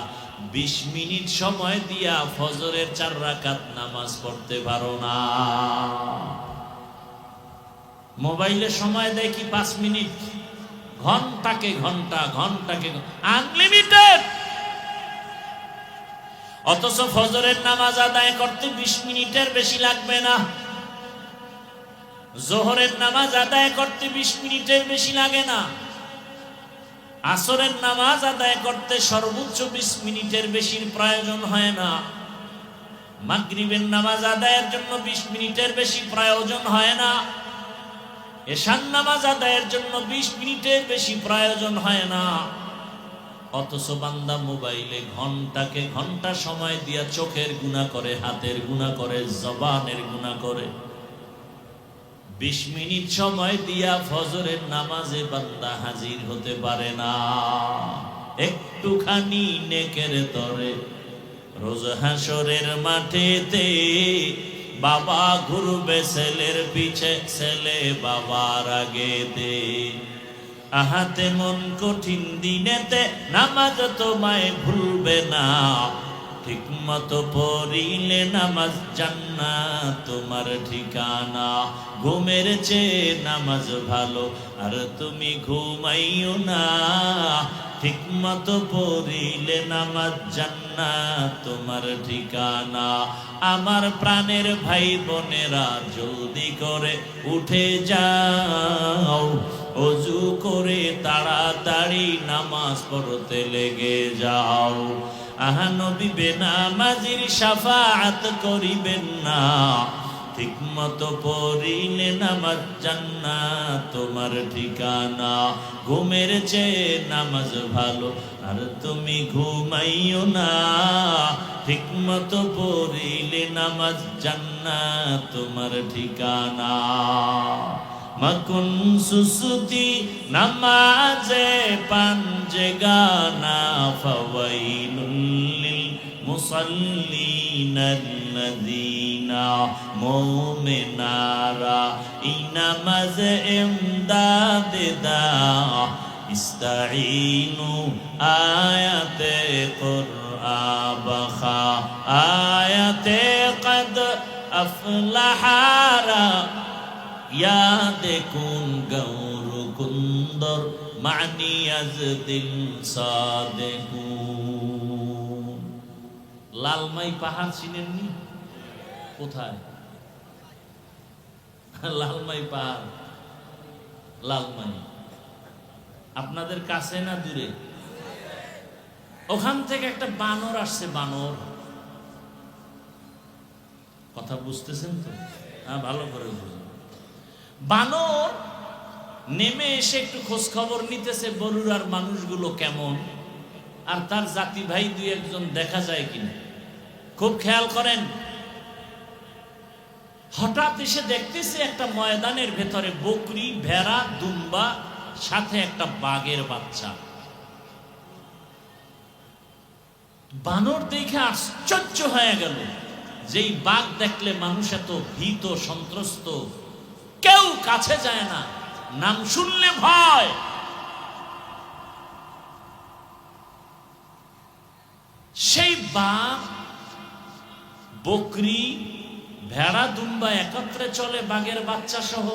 20 মিনিট সময় দিয়া ফজরের 4 রাকাত নামাজ পড়তে পারো না। মোবাইলে সময় দেয় কি 5 মিনিট, ঘন্টাকে ঘন্টা, ঘন্টাকে আনলিমিটেড। অথচ ফজরের নামাজ আদায় করতে 20 মিনিটের বেশি লাগবে না, জোহরের নামাজ আদায় করতে 20 মিনিটের বেশি লাগে না, আসরের নামাজ আদায় করতে সর্বোচ্চ 20 মিনিটের বেশির প্রয়োজন হয় না, মাগরিবের নামাজ আদায়ের জন্য 20 মিনিটের বেশি প্রয়োজন হয় না, এশার নামাজ আদায়ের জন্য 20 মিনিটের বেশি প্রয়োজন হয় না। অথচ বান্দা মোবাইলে ঘন্টাকে ঘন্টা সময় দিয়া চোখের গুনাহ করে, হাতের গুনাহ করে, জবানের গুনাহ করে। 20 মিনিট সময় দিয়া ফজরের নামাজে বান্দা হাজির হতে পারে না। একটুখানি নেকের তরে রোজ হাসরের মাঠেতে বাবা ঘুরবে ছেলের পিছে, ছেলে বাবার আগেতে। আহাতে মন কঠিন দিনেতে নামাজ তোমায় ভুলবে না, ঠিক মতো পড়িলে নামাজ জান্নাত তোমার ঠিকানা। ঘুমের চেয়ে নামাজ ভালো আর তুমি ঘুমাইও না, ঠিক মতো পড়িলে নামাজ জান্নাত তোমার ঠিকানা। আমার প্রাণের ভাই বোনেরা জলদি করে উঠে যাও, ওযু করে তাড়াতাড়ি নামাজ পড়তে লেগে যাও। আহা নবী বেনামাজির শাফাআত করিবেন না, ঠিক মতো পড়িলে নামাজ জান্নাত তোমার ঠিকানা। ঘুমের চেয়ে নামাজ ভালো আর তুমি ঘুমাইও না, ঠিক মতো পড়িলে নামাজ জান্নাত তোমার ঠিকানা। মকুন সুসুতি নামাজে পাঞ্জেগানা ফাওয়াইলুল লিল মুসাল্লিনাল্লাযীনা মুমিনারা ইনামাজ ইমদাদ দা ইস্তাঈনু আয়াতে কুরআবখা আয়াতে কদ আফলাহারা ইয়াদে কুন গৌর কুন্দর মানি আজ দিল সাদেকুন। লালমাই পাহাড় চিনেননি? কোথায় লালমাই পাহাড়? লালমাই আপনাদের কাছে না দূরে? ওখান থেকে একটা বানর আসছে। বানর, কথা বুঝতেছেন তো? হ্যাঁ, ভালো করে বুঝুন। বানর নেমে এসে একটু খোঁজ খবর নিতেছে বরুড়ার মানুষগুলো কেমন, আর তার জাতি ভাই দুই একজন দেখা যায় কিনা। খুব খেয়াল করেন। হঠাৎ এসে দেখতেছে একটা ময়দানের ভেতরে বকরি, ভেড়া, দুম্বা, সাথে একটা বাঘের বাচ্চা। বানর দেখে আশ্চর্য হয়ে গেল। যেই বাঘ দেখলে মানুষ এত ভীত সন্ত্রস্ত, কেউ কাছে যায় না, নাম শুনলে ভয়। সেই বাঘ, বকরি, ভেড়া, দুম্বা একত্রে চলে বাঘের বাচ্চা সহ।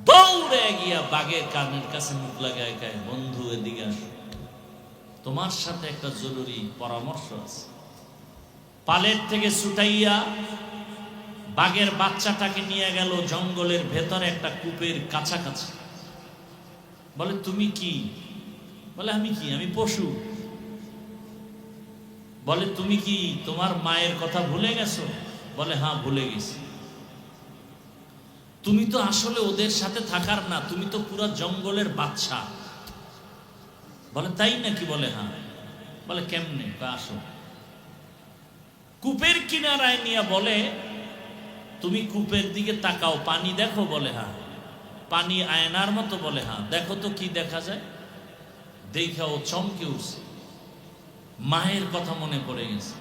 দৌড়ে গিয়া বাঘের কানের কাছে মুখ লাগায় গায়, বন্ধু এদিকে আসো, তোমার সাথে একটা জরুরি পরামর্শ আছে। পালের থেকে ছুটাইয়া বাঘের বাচ্চাটাকে নিয়ে গেল জঙ্গলের ভেতরে একটা কূপের কাছাকাছি। বলে তুমি কি? বলে আমি কি? আমি পশু। বলে তুমি কি তোমার মায়ের কথা ভুলে গেছো? বলে হ্যাঁ, ভুলে গেছি। তুমি তো আসলে ওদের সাথে থাকার না, তুমি তো পুরা জঙ্গলের বাচ্চা। বলে তাই নাকি? বলে হ্যাঁ। বলে কেমনে? আসো। কূপের কিনারায় নিয়ে বলে তুমি কূপের দিকে তাকাও, পানি দেখো? বলে হ্যাঁ। পানি আয়নার মতো? বলে হ্যাঁ। দেখো তো কি দেখা যায়? দেখা ও চমকে উঠছে, মায়ের কথা মনে পড়ে গেছে।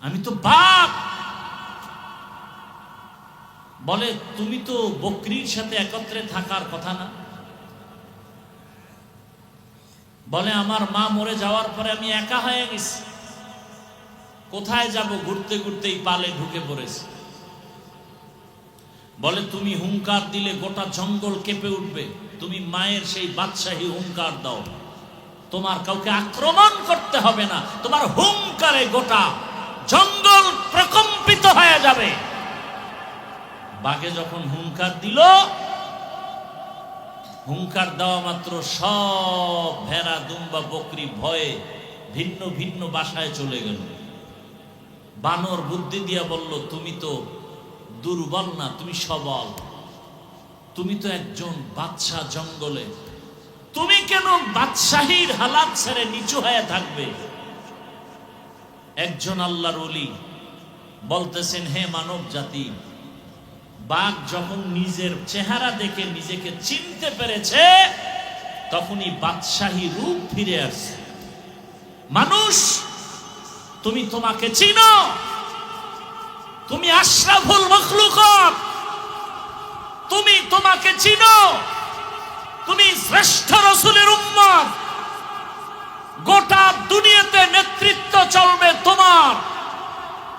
আমি তো বাঘ। বলে তুমি তো বকরির সাথে একত্রে থাকার কথা না? বলে আমার মা মরে যাওয়ার পরে আমি একা হয়ে গেছি, কোথায় যাব? ঘুরতে ঘুরতেই পালে ঢুকে পড়েছি। বলে তুমি হুঙ্কার দিলে গোটা জঙ্গল কেঁপে উঠবে, তুমি মায়ের সেই বাদশাহী হুঙ্কার দাও, তোমার কাউকে আক্রমণ করতে হবে না, তোমার হুঙ্কারে গোটা জঙ্গল প্রকম্পিত হয়ে যাবে। বাঘে যখন হুঙ্কার দিল, হুঙ্কার দেওয়া মাত্র সব ভেড়া, দুম্বা, বকরি ভয়ে ভিন্ন ভিন্ন বাসায় চলে গেল। বানর বুদ্ধি দিয়া বলল তুমি তো দুর্বল না, তুমি সবল, তুমি তো একজন বাদশা জঙ্গলে, তুমি কেন বাদশাহীর হালাত ছেড়ে নিচু হয়ে থাকবে? একজন আল্লাহর ওলি বলতেছেন, হে মানব জাতি, বাঘ যখন নিজের চেহারা দেখে নিজেকে চিনতে পেরেছে, তখনই বাদশাহী রূপ ফিরে আসছে। মানুষ, তুমি তোমাকে চিনো, তুমি আশরাফুল মখলুকাত, তুমি তোমাকে চিনো, তুমি শ্রেষ্ঠ রাসূলের উম্মত, গোটা দুনিয়াতে নেতৃত্ব চলবে তোমার,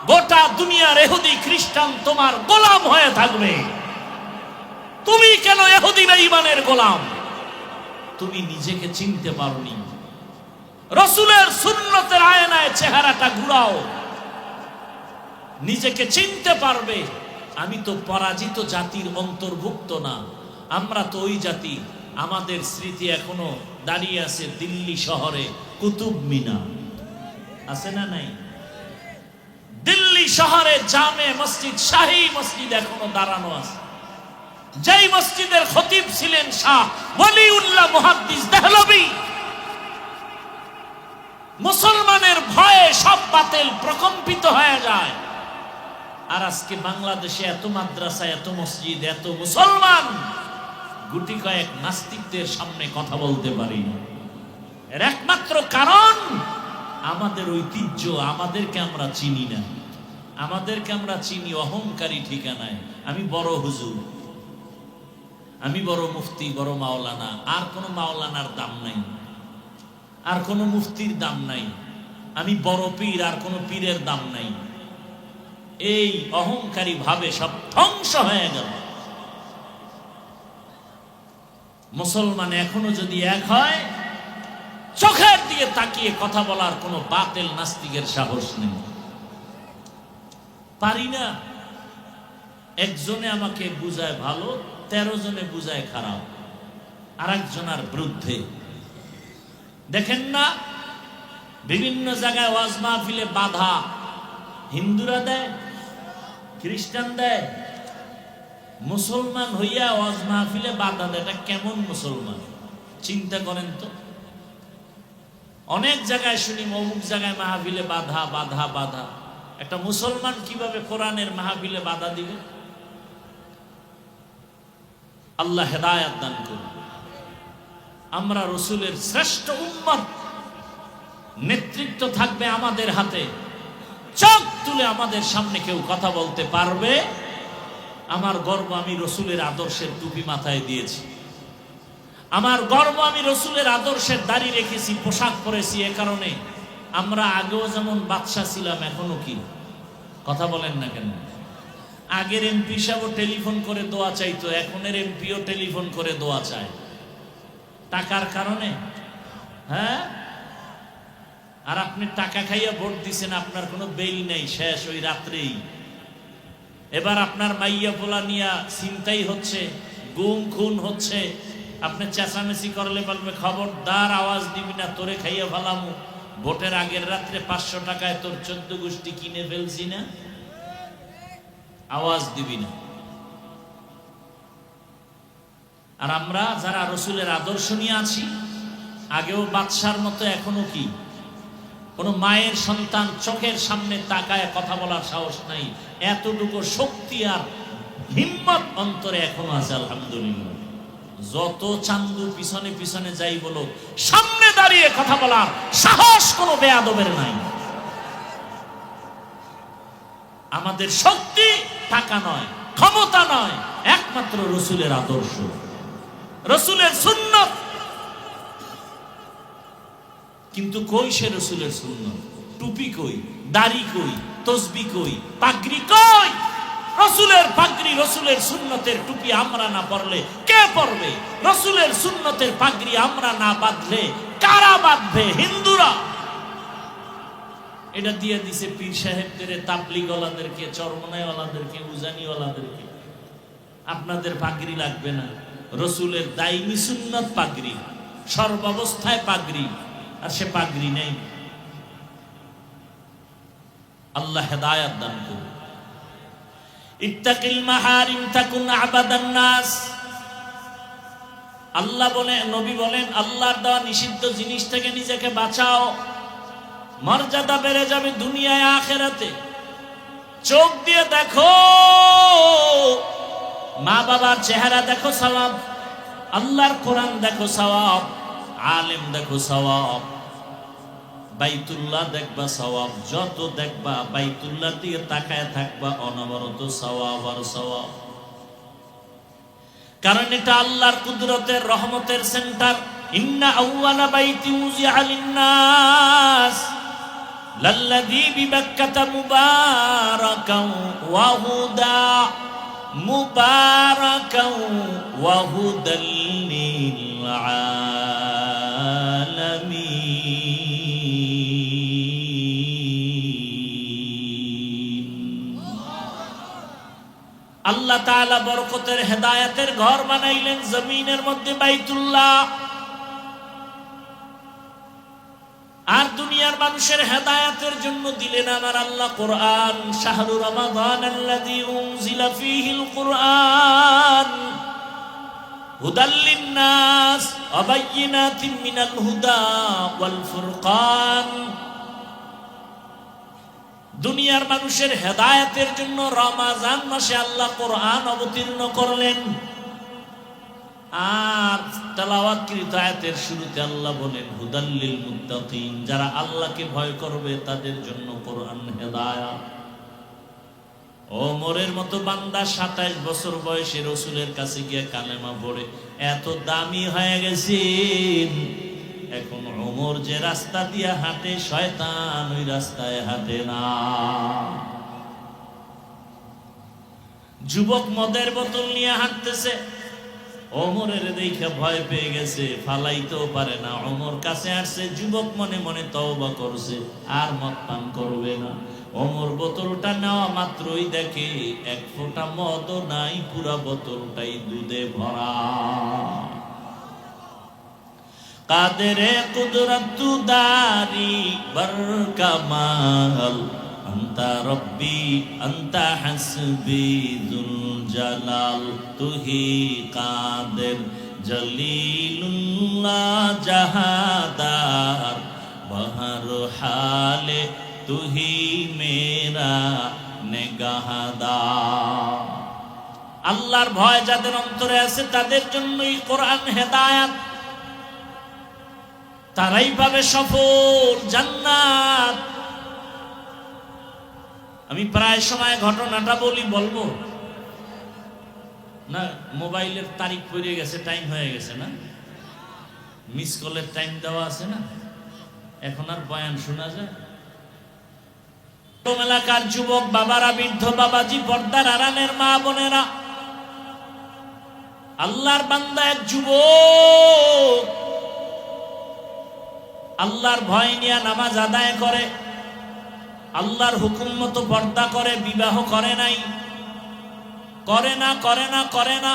গোটা দুনিয়ার ইহুদি খ্রিস্টান তোমার গোলাম হয়ে থাকবে। তুমি কেন ইহুদি বেঈমানের গোলাম? তুমি নিজেকে চিনতে পারোনি। রাসূলের সুন্নতের আয়নায় চেহারাটা ঘুরাও, নিজেকে চিনতে পারবে। আমি তো পরাজিত জাতির অন্তর্ভুক্ত না, আমরা তো ওই জাতি। আমাদের স্মৃতি এখনো দাঁড়িয়ে আছে দিল্লি শহরে কুতুব মিনার, আছে না নাই? দিল্লি শহরে জামে মসজিদ, শাহী মসজিদ এখনো দাঁড়ানো আছে, যেই মসজিদের খতিব ছিলেন শাহ ওয়ালিউল্লাহ মুহাদ্দিস দেহলভী। মুসলমানের ভয়ে সব বাতিল প্রকম্পিত হয়ে যায়। আর আজকে বাংলাদেশে এত মাদ্রাসা, এত মসজিদ, এত মুসলমান, গুটি কয়েক নাস্তিকদের সামনে কথা বলতে পারি না। এর একমাত্র কারণ আমাদের ঐতিহ্য, আমাদেরকে আমরা চিনি না। আমাদেরকে আমরা চিনি অহংকারী ঠিকানায়। আমি বড় হুজুর, আমি বড় মুফতি, বড় মাওলানা। আর কোনো মাওলানার দাম নাই, আর কোনো মুফতির দাম নাই। আমি বড় পীর, আর কোনো পীরের দাম নাই। এই অহংকারী ভাবে সব ধ্বংস হয়ে গেল। মুসলমান এখনো যদি এক হয়, চোখের দিকে তাকিয়ে কথা বলার কোনো বাতিল নাস্তিকের সাহস নেই। পারি না। একজনে আমাকে বুঝায় ভালো, 13 জনে বুঝায় খারাপ, আর একজনের বিরুদ্ধে। দেখেন না, বিভিন্ন জায়গায় ওয়াজ মাহফিলে বাধা হিন্দুরা দেয়, খ্রিস্টান দেয়। মুসলমান হইয়া ওয়াজ মাহফিলে বাধা দেয়, এটা কেমন মুসলমান? চিন্তা করেন তো। অনেক জায়গায় শুনি অমুক জায়গায় মাহফিলে বাধা বাধা বাধা। একটা মুসলমান কিভাবে কোরআনের মাহফিলে বাধা দিবে? আল্লাহ হেদায়েত দান করুন। আমরা রসুলের শ্রেষ্ঠ উম্মত, নেতৃত্ব থাকবে আমাদের হাতে। চোখ তুলে আমাদের সামনে কেউ কথা বলতে পারবে? আমার গর্ব, আমি রসুলের আদর্শের টুপি মাথায় দিয়েছি। আমার গর্ব, আমি রসুলের আদর্শের দাড়ি রেখেছি, পোশাক পরেছি। এ কারণে আমরা আগেও যেমন বাদশা ছিলাম, এখনো কি? কথা বলেন না কেন? আগের এমপি সাহেবও টেলিফোন করে দোয়া চাইতো, এখনের এমপিও টেলিফোন করে দোয়া চায়। টাকার কারণে। হ্যাঁ, আর আপনি টাকা খাইয়া ভোট দিছেন, আপনার কোনো বেল নেই, শেষ ওই রাত্রেই। এবার আপনার মাইয়া পোলা নিয়া চিন্তাই হচ্ছে, গুম খুন হচ্ছে। আপনি চেঁচামেচি করলে বলবে খবরদার আওয়াজ দিবি না, তোরে খাইয়া ফেলামু। ভোটের আগের রাত্রে 500 টাকায় তোর 14 গোষ্ঠী কিনে ফেলছি না, আওয়াজ দিবি না। আর আমরা যারা রসুলের আদর্শ নিয়ে আছি, আগেও বাদশার মতো, এখনো কি কোন মায়ের সন্তান চোখের সামনে তাকায় কথা বলার সাহস নাই। এতটুকু শক্তি আর হিম্মত অন্তরে এখনো আছে, আলহামদুলিল্লাহ। যত চান্দু পিছনে পিছনে যাই বলো, সামনে দাঁড়িয়ে কথা বলার সাহস কোনো বেয়াদবের নাই। আমাদের শক্তি টাকা নয়, ক্ষমতা নয়, একমাত্র রসুলের আদর্শ, রসুলের সুন্নত। কিন্তু কই সে রসুলের সুন্নত? টুপি কই, দাড়ি কই, তসবি কই, পাগড়ি কই? রসুলের পাগড়ি, রসুলের সুন্নতের টুপি আমরা না পরলে কে পরবে? রসুলের সুন্নতের পাগড়ি আমরা না বাঁধলে কারা বাঁধবে? হিন্দুরা। এটা দিয়ে দিছে পীর সাহেবদের, তাবলিগওয়ালাদেরকে, চরমনাইওয়ালাদেরকে, উজানিওয়ালাদেরকে। আপনাদের পাগড়ি লাগবে না। রসুলের দাইমি সুন্নত পাগড়ি, সর্বাবস্থায় পাগড়ি, আর সে পাগড়ি নেই। আল্লাহ হেদায়েত দান করুন। ইত্তাকিল মাহারিম তাকুন আবাদান নাস। আল্লাহ বলেন, নবী বলেন, আল্লাহর দেওয়া নিষিদ্ধ জিনিস থেকে নিজেকে বাঁচাও, মর্যাদা বেড়ে যাবে দুনিয়ায় আখিরাতে। চোখ দিয়ে দেখো, মা বাবার চেহারা দেখো সওয়াব, আল্লাহর কোরআন দেখো সওয়াব, আলেম দেখো সওয়াব, বাইতুল্লাহ দেখবা সওয়াব। যত দেখবা বাইতুল্লাহ দিয়ে তাকায় থাকবা, অনবরত সওয়াব আর সওয়াব। কারণ এটা আল্লাহর কুদরতের, রহমতের সেন্টার। ইন্না আউওয়ালা বাইতি উযিআ লিন-নাস লাল্লাযী বিবাক্কাতা মুবারাকান ওয়া হুদা, মুবারাকান ওয়া হুদাল লিল আলামিন। আল্লাহ তাআলা বরকতের, হেদায়েতের ঘর বানাইলেন জমিনের মধ্যে, বাইতুল্লাহ। আর দুনিয়ার মানুষের হেদায়েতের জন্য দিলেন আমার আল্লাহ কোরআন। শাহরু রমাদান আল্লাযী উনজিলা ফীহিল কুরআন হুদাল লিন-নাস ওয়া বায়্যিনাতিন মিনাল হুদা ওয়াল ফুরকান। দুনিয়ার মানুষের হেদায়েতের জন্য রমজান মাসে আল্লাহ কোরআন অবতীর্ণ করলেন। আর তেলাওয়াতকৃত আয়াতের শুরুতে আল্লাহ বলেন হুদাল্লিল মুত্তাকিন, যারা আল্লাহকে ভয় করবে তাদের জন্য কোরআন হেদায়েত। ওমরের মতো বান্দা 27 বছর বয়সে রাসূলের কাছে গিয়ে কালেমা পড়ে এত দামি হয়ে গেছেন, এখন ওমর যে রাস্তা দিয়ে হাঁটে শয়তান ওই রাস্তায় হাঁটে না। যুবক মদের বোতল নিয়ে হাঁটতেছে, ওমরের দেখে ভয় পেয়ে গেছে, ফালাইতেও পারে না। ওমর কাছে আসছে, যুবক মনে মনে তওবা করছে আর মদ পান করবে না। ওমর বোতলটা নেওয়া মাত্রই দেখে এক ফোঁটা মদও নাই, পুরা বোতলটাই দুধে ভরা। কাদেরে কুদরতু দারি বরকামাল, আন্তা রব্বি আন্তা হাসবি যুল জালাল, তুহি কাদের জলিলুল্লাহ জাহাদার, বহর হালে তুহি মেরা নেগাহদার। আল্লাহর ভয় যাদের অন্তরে আছে তাদের জন্যই কোরআন হেদায়েত, তারাই পাবে সফল জান্নাত। আমি প্রায় সময় ঘটনাটা বলবো না, মোবাইলের তারিখ পড়ে গেছে, টাইম হয়ে গেছে না, মিস কলের টাইম দেওয়া আছে না, এখন আর বয়ান শোনা যায়। এলাকার যুবক বাবারা, বৃদ্ধ বাবাজি, পর্দার আড়ালের মা বোনেরা, আল্লাহর বান্দা এক যুবক আল্লাহর ভয় নিয়ে নামাজ আদায় করে, আল্লাহর হুকুম মতো পর্দা করে, বিবাহ করে নাই, করে না।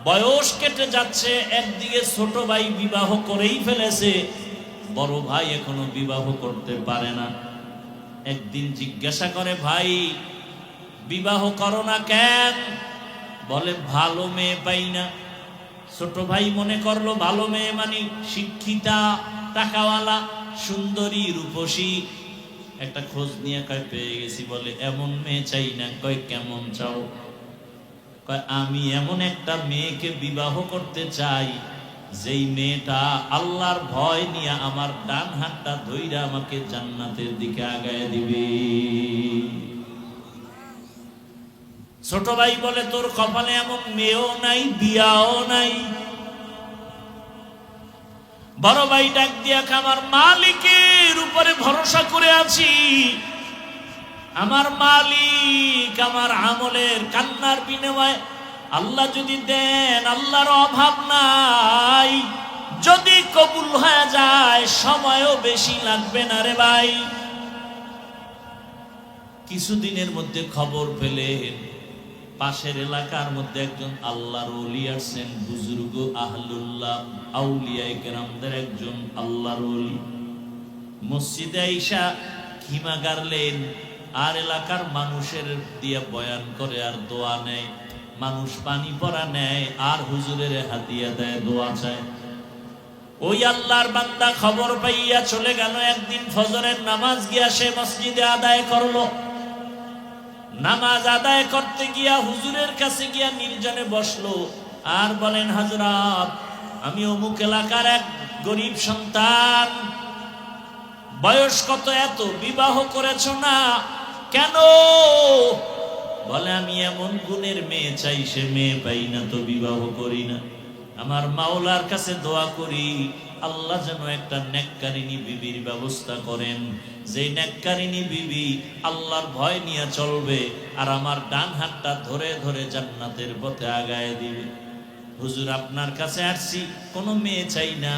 বয়স কেটে যাচ্ছে, একদিকে ছোট ভাই বিবাহ করেই ফেলেছে, বড় ভাই এখনো বিবাহ করতে পারে না। একদিন জিজ্ঞাসা করে, ভাই বিবাহ করো না কেন? বলে ভালো মেয়ে পাই না। ছোট ভাই মনে করলো ভালো মেয়ে মানে শিক্ষিতা, টাকাওয়ালা, সুন্দরী, রূপসী। একটা খোঁজ নিয়ে কয় পেয়ে গেছি। বলে এমন মেয়ে চাই না। কয় কেমন চাও? কয় আমি এমন একটা মেয়েকে বিবাহ করতে চাই যেই মেয়েটা আল্লাহর ভয় নিয়ে আমার ডান হাতটা ধইরা আমাকে জান্নাতের দিকে আগায় দিবে। ছোট ভাই বলে তোর কপালে এমন মেয়েও নাই, বিয়াও নাই। বড় ভাই ডাক দিয়া, আমার মালিকের উপরে ভরসা করে আছি, আমার মালিক আমার আমলের কান্নার বিনিময়ে আল্লাহ যদি দেন, আল্লাহর অভাব নাই, যদি কবুল হয়ে যায় সময়ও বেশি লাগবে না রে ভাই। কিছুদিনের মধ্যে খবর পেলেন পাশের এলাকার মধ্যে একজন আল্লাহর ওলি আসছেন, বুজুর্গ আহলুল্লাহ আউলিয়ায়ে কেরামদের একজন আল্লাহর ওলি। মসজিদে আইসা খিমা গাড়লেন আর এলাকার মানুষের দিয়ে বয়ান করে আর দোয়া নেয়। মানুষ পানি পড়া নেয় আর হুজুরের হাতিয়া দেয়, দোয়া চায়। ওই আল্লাহর বান্দা খবর পাইয়া চলে গেল। একদিন ফজরের নামাজ গিয়া সে মসজিদে আদায় করলো। নামাজ আদায় করতে গিয়া হুজুরের কাছে গিয়া নির্জনে বসলো আর বলেন, হযরত আমি অমুক এলাকার এক গরিব সন্তান, বয়স কত এত, বিবাহ করেছো না কেন? বলে আমি এমন গুণের মেয়ে চাই, সে মেয়ে পাই না তো বিবাহ করি না। আমার মাওলার কাছে দোয়া করি আল্লাহ যেন একটা নেককারিনী বিবির ব্যবস্থা করেন, যে নেককারিনী বিবি আল্লাহর ভয় নিয়ে চলবে আর আমার ডান হাতটা ধরে ধরে জান্নাতের পথে আগায় দিবে। হুজুর আপনার কাছে আসছি, কোনো মেয়ে চাই না।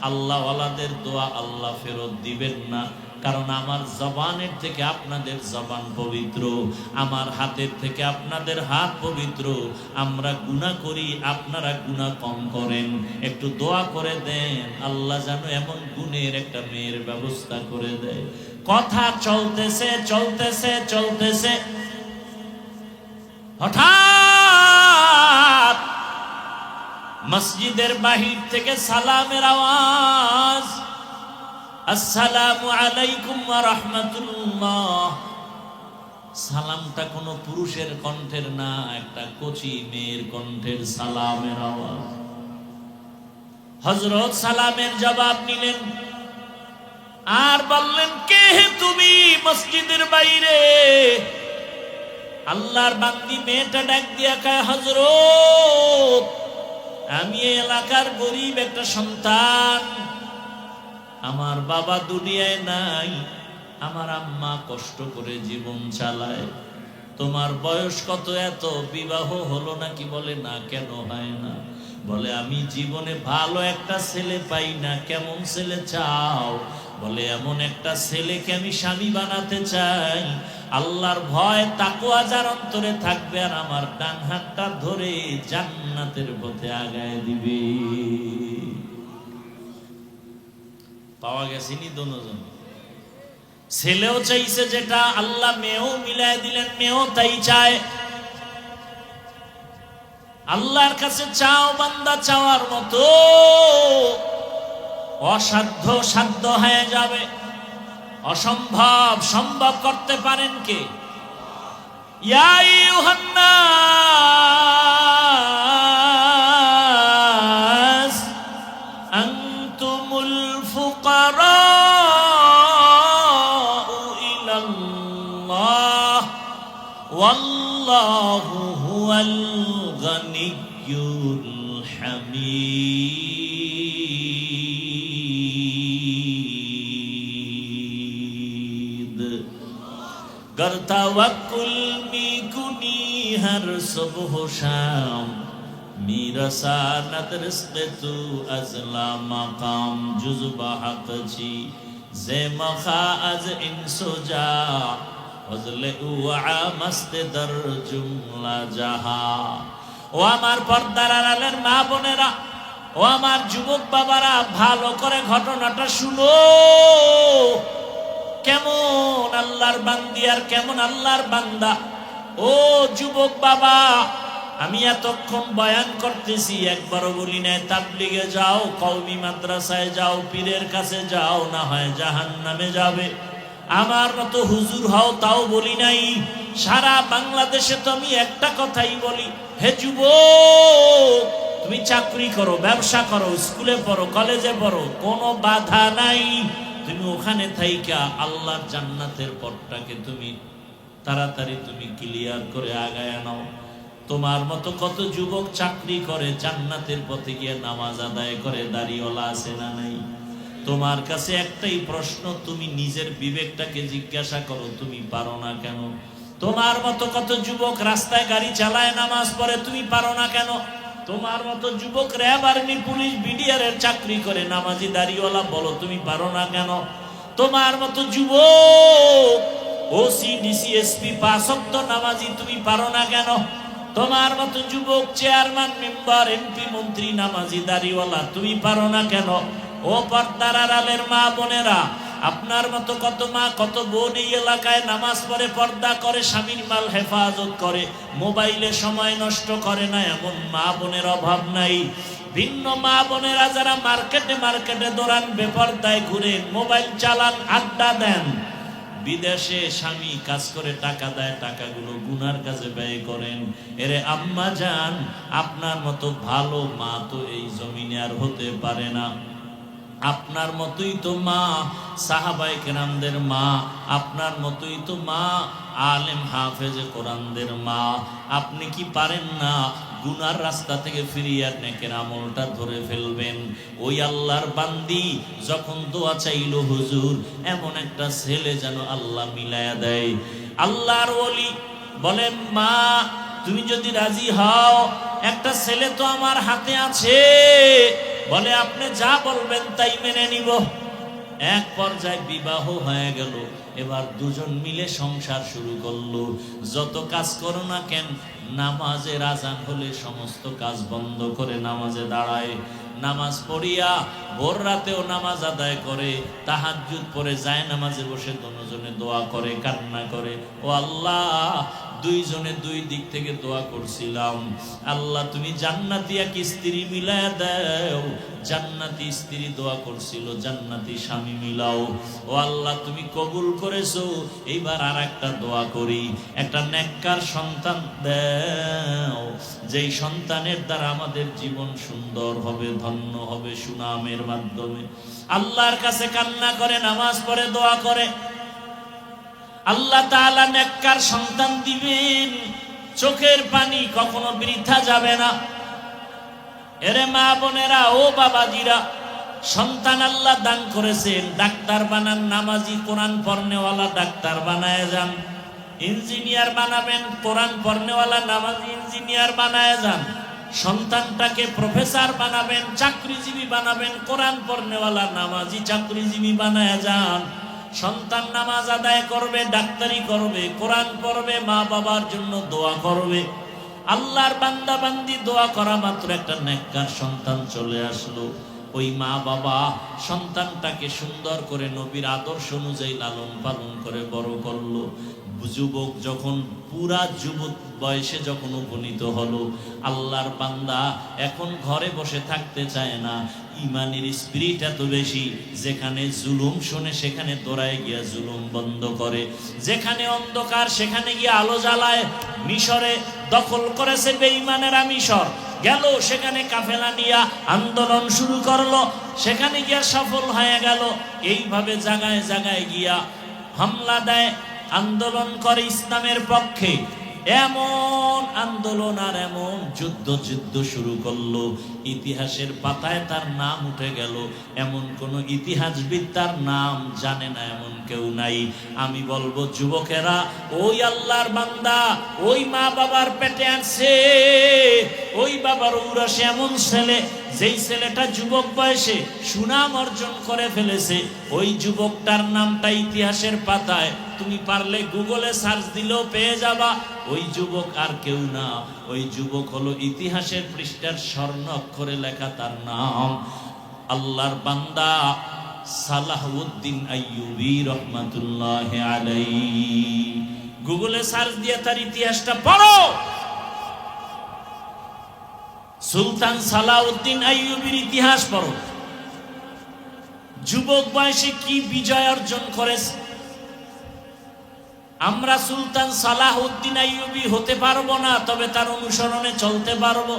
আল্লাহ ওয়ালাদের দোয়া আল্লাহ ফেরত দিবেন না, কারণ আমার জবানের থেকে আপনাদের জবান পবিত্র, আমার হাতের থেকে আপনাদের হাত পবিত্র। আমরা গুনাহ করি, আপনারা গুনাহ কম করেন। একটু দোয়া করে দেন আল্লাহ যেন এমন গুণের একটা মেয়ের ব্যবস্থা করে দেয়। কথা চলতেছে চলতেছে চলতেছে, হঠাৎ মসজিদের বাহির থেকে সালামের আওয়াজ, আসসালামু আলাইকুম ওয়া রাহমাতুল্লাহ। সালামটা কোনো পুরুষের কণ্ঠের না, একটা কচি মেয়ের কণ্ঠের সালামের আওয়াজ। হযরত সালামের জবাব নিলেন আর বললেন, কে তুমি মসজিদের বাইরে? আল্লাহর বান্দি মেয়েটা ডাক দিয়া কয়, হযরত আমি এই এলাকার গরিব একটা সন্তান, আমার বাবা দুনিয়ায় নাই, আমার আম্মা কষ্ট করে জীবন চালায়। তোমার বয়স কত, এত বিবাহ হলো নাকি? বলে না। কেন হয় না? বলে আমি জীবনে ভালো একটা ছেলে পাই না। কেমন ছেলে চাও? বলে এমন একটা ছেলেকে আমি স্বামী বানাতে চাই, আল্লাহর ভয় তাকওয়া যার অন্তরে থাকবে, আর আমার ডান হাতটা ধরে জান্নাতের পথে আগায় দিবে। পাওয়া গেছেনি দুজন। ছেলেও চাইছে যেটা, আল্লাহ মেয়েও মিলাই দিলেন, মেয়েও তাই চায়। আল্লাহর কাছে চাও বান্দা, চাওয়ার মতো অসাধ্য সাধ্য হয়ে যাবে, অসম্ভব সম্ভব করতে পারেন কে? ইয়া আইয়ুহান নাস আনতুমুল ফুকারাউ ইলাল্লাহ ওয়াল্লাহু হুয়াল গানিয়্যুল হামিদ। गर तवक्कुल में कुनी हर सुबह शाम, मेरा सानत रिस्क तू अजला मकाम, जुज़्बा हक जी जे मखा अज इंसुजा, फजले उआ मस्त दर जुमला जहा। ও আমার পর্দার আড়ালের মা বোনেরা, ও আমার যুবক বাবারা, ভালো করে ঘটনাটা শুনো। কেমন আল্লাহর বান্দি আর কেমন আল্লাহর বান্দা। ও যুবক বাবা, আমি এতক্ষণ বয়ান করতেছি, একবারও বলি নাই তাবলিগে যাও, কওমি মাদ্রাসায় যাও, পীরের কাছে যাও, না হয় জাহান্নামে যাবে। আমার মতো হুজুর হও, তাও বলি নাই। সারা বাংলাদেশে তো আমি একটা কথাই বলি, হে যুবক, তুমি চাকরি করো, ব্যবসা করো, স্কুলে পড়ো, কলেজে পড়ো, কোনো বাধা নাই। তুমি ওখানে থাইকা আল্লাহর জান্নাতের পথটাকে তুমি তাড়াতাড়ি তুমি ক্লিয়ার করে আগায় নাও। তোমার মতো কত যুবক চাকরি করে, জান্নাতের পথে গিয়ে নামাজ আদায় করে, দাড়িওয়ালা আছে না নাই? তোমার কাছে একটাই প্রশ্ন, তুমি নিজের বিবেকটাকে জিজ্ঞাসা করো, তুমি পারো না কেন? তোমার মতো কত যুবক রাস্তায় গাড়ি চালায়, নামাজ পড়ে, তুমি পারো না কেন? তোমার মতো যুবক র্যাব, আর্মি, পুলিশ, বিডিআর এর চাকরি করে, নামাজি দাড়িওয়ালা, বলো তুমি পারো না কেন? তোমার মতো যুবক ওসি, ডিসি, এসপি, 5 ওয়াক্ত নামাজি, তুমি পারো না কেন? তোমার মতো যুবক চেয়ারম্যান, মেম্বার, এমপি, মন্ত্রী, নামাজি দাড়িওয়ালা, তুমি পারো না কেন? ও পর্দার আড়ালের মা বোনেরা, আপনার মতো কত মা কত বোন এই এলাকায় নামাজ পড়ে, পর্দা করে, স্বামীর মাল হেফাজত করে, মোবাইলে সময় নষ্ট করে না, এমন মা বোনের অভাব নাই। ভিন্ন মা বোনেরা যারা মার্কেটে মার্কেটে দৌড়ান, বেপরদায় ঘুরে, মোবাইল চালান, আড্ডা দেন, বিদেশে স্বামী কাজ করে টাকা দেয়, টাকাগুলো গুনার কাজে ব্যয় করেন। এরে আম্মা জান, আপনার মতো ভালো মা তো এই জমিনে আর হতে পারে না। আপনার মতোই তো মা সাহাবায়ে কেরামদের মা, আপনার মতোই তো মা আলেম হাফেজে কোরআনদের মা। আপনি কি পারেন না গুনার রাস্তা থেকে ফিরিয়ে নেকের আমলটা ধরে ফেলবেন? ওই আল্লাহর বান্দি যখন দোয়া চাইল, হুজুর এমন একটা ছেলে যেন আল্লাহ মিলায়া দেয়। আল্লাহর ওলি বলেন, মা তুমি যদি রাজি হও, একটা ছেলে তো আমার হাতে আছে, বলে আপনি যা বলবেন তাই মেনে নিব। এক পর্যায়ে বিবাহ হয়ে গেল। এবার দুজন মিলে সংসার শুরু করলো। যত কাজ করো না কেন, নামাজের আজান হলে সমস্ত কাজ বন্ধ করে নামাজে দাঁড়ায়। নামাজ পড়িয়া ভোর রাতেও নামাজ আদায় করে, তাহাজ্জুদ পড়ে যায় নামাজে বসে দুজনে দোয়া করে, কান্না করে, ও আল্লাহ দুইজনে দুই দিক থেকে দোয়া করছিলাম, আল্লাহ তুমি জান্নাতি এক স্ত্রী মিলায়া দাও। জান্নাতি স্ত্রী দোয়া করছিল, জান্নাতি স্বামী মিলাও। ও আল্লাহ তুমি কবুল করেছো। এইবার আর একটা দোয়া করি, একটা নেককার সন্তান দাও, যেই সন্তানের দ্বারা আমাদের জীবন সুন্দর হবে, ধন্য হবে সুনামের মাধ্যমে। আল্লাহর কাছে কান্না করে, নামাজ পড়ে, দোয়া করে, আল্লাহ তাআলা নেককার সন্তান দিবেন। চোখের পানি কখনো বৃথা যাবে না। এরে মা বোনেরা, ও বাবাজিরা, সন্তান আল্লাহ দান করেছেন, ডাক্তার বানান, নামাজি কোরআন পড়নেওয়ালা ডাক্তার বানায় যান। ইঞ্জিনিয়ার বানাবেন, কোরআন পড়নেওয়ালা নামাজি ইঞ্জিনিয়ার বানায় যান। সন্তানটাকে প্রফেসর বানাবেন, চাকরিজীবী বানাবেন, কোরআন পড়নেওয়ালা নামাজি চাকরিজীবী বানায় যান। সন্তান নামাজ আদায় করবে, ডাক্তারি করবে, কোরআন পড়বে, মা বাবার জন্য দোয়া করবে। আল্লাহর বান্দা বান্দি দোয়া করা মাত্র একটা নেককার সন্তান চলে আসলো। ওই মা বাবা সন্তানটাকে সুন্দর করে নবীর আদর্শ অনুযায়ী লালন পালন করে বড় করলো। যুবক যখন পুরা যুবক বয়সে যখন উপনীত হলো, আল্লাহর বান্দা এখন ঘরে বসে থাকতে চায় না। ইমানের স্পিরিট এত বেশি, যেখানে জুলুম শোনে সেখানে দৌড়ায় গিয়া জুলুম বন্ধ করে, যেখানে অন্ধকার সেখানে গিয়ে আলো জ্বালায়। মিশরে দখল করেছে বেঈমানেরা, মিশর গেল, সেখানে কাফেলা নিয়া আন্দোলন শুরু করলো, সেখানে গিয়া সফল হয়ে গেল। এইভাবে জায়গায় জায়গায় গিয়া হামলা দেয়, আন্দোলন করে ইসলামের পক্ষে। এমন আন্দোলন আর এমন যুদ্ধ শুরু করলো, ইতিহাসের পাতায় তার নাম উঠে গেল। এমন কোন ইতিহাসবিদ তার নাম জানে না, এমন কেউ নাই। আমি বলবো যুবকেরা, ওই আল্লাহর বান্দা ওই মা বাবার পেটে আছে, ওই বাবার ঔরসে এমন ছেলে, যেই ছেলেটা যুবক বয়সে সুনাম অর্জন করে ফেলেছে, ওই যুবকটার নামটা ইতিহাসের পাতায় তুমি পারলে গুগলে সার্চ দিলেও পেয়ে যাবা। ওই যুবক আর কেউ না, ওই যুবক হলো ইতিহাসের পৃষ্ঠার স্বর্ণ অক্ষরে লেখা তার নাম আল্লাহর বান্দা সালাহউদ্দিন আইয়ুবী রহমাতুল্লাহি আলাইহি। গুগলে সার্চ দিয়ে তার ইতিহাসটা পড়ো। সুলতান সালাহউদ্দিন আইয়ুবীর ইতিহাস পড়ো। যুবক বয়সে কি বিজয় অর্জন করেছে। আমরা সুলতান সালাহউদ্দিন আইয়ুবী হতে পারবো না, তবে তার অনুসরণে চলতে পারবো।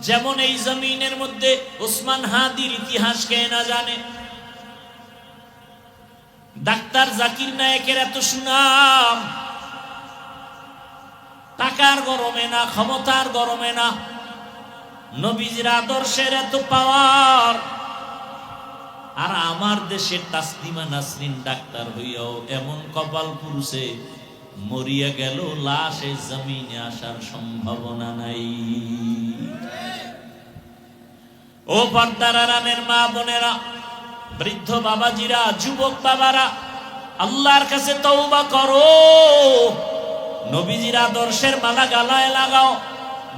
যেমন এই জমিনের মধ্যে ওসমান হাদির ইতিহাস কে না জানে, ডাক্তার জাকির নায়েকের এত সুনাম, টাকার গরমে না, ক্ষমতার গরমে না, নবীজির আদর্শের এত পাওয়ার। আর আমার দেশের তাসলিমা নাসরিন ডাক্তার হইয়াও এমন কপাল পুরুষে মরিয়া গেল, লাশ এই জমিনে আসার সম্ভাবনা নাই। ও পর্দার আড়ালের মা বোনেরা, বৃদ্ধ বাবাজিরা, যুবক বাবারা, আল্লাহর কাছে তওবা করো। নবীজির আদর্শের মালা গালায় লাগাও।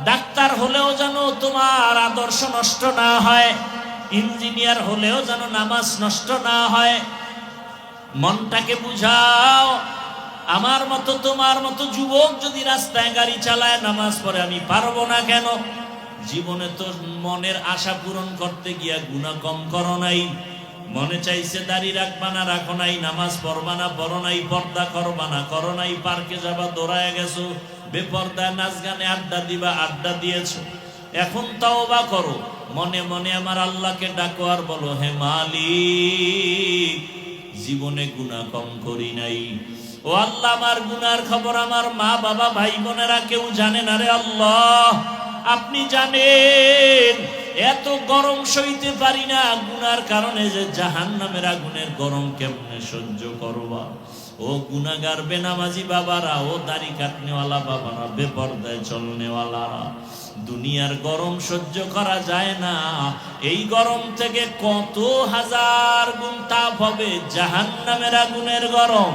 ডাক্তার হলেও যেন তোমার আদর্শ নষ্ট না হয়, ইঞ্জিনিয়ার হলেও যেন নামাজ নষ্ট না হয়। মনটাকে বুঝাও। আমার মতো তোমার মতো যুবক যদি রাস্তায় গাড়ি চালায়, নামাজ পড়ে, আমি পারবো না কেন? জীবনে তো মনের আশা পূরণ করতে গিয়া গুনাহ কম করো নাই। মনে চাইছে দাড়ি রাখবা না, রাখো নাই। নামাজ পড়বা না, পড়ো নাই। পর্দা করবা না, করো নাই। পার্কে যাবা, দৌড়ায় গেছো। বেপর্দায় নাচ গানে আড্ডা দিবা, আড্ডা দিয়েছো। এখন তওবা করো। মনে মনে আমার আল্লাহকে ডাকো আর বলো, হে মালিক, জীবনে গুনাহ কম করি নাই। ও আল্লাহ, আমার গুনার খবর আমার মা বাবা ভাই বোনেরা কেউ জানে না রে আল্লাহ, আপনি জানেন। এত গরম সইতে পারি না গুনার কারণে, যে জাহান্নামের আগুনের গরম কেমনে সহ্য করবা। ও গুনাহগার বেনামাজি বাবারা, ও দাড়ি কাটনেওয়ালা বাবারা, বেপরদায় চলনেওয়ালারা, দুনিয়ার গরম সহ্য করা যায় না। এই গরম থেকে কত হাজার গুণ তাপ হবে জাহান্নামের আগুনের গরম,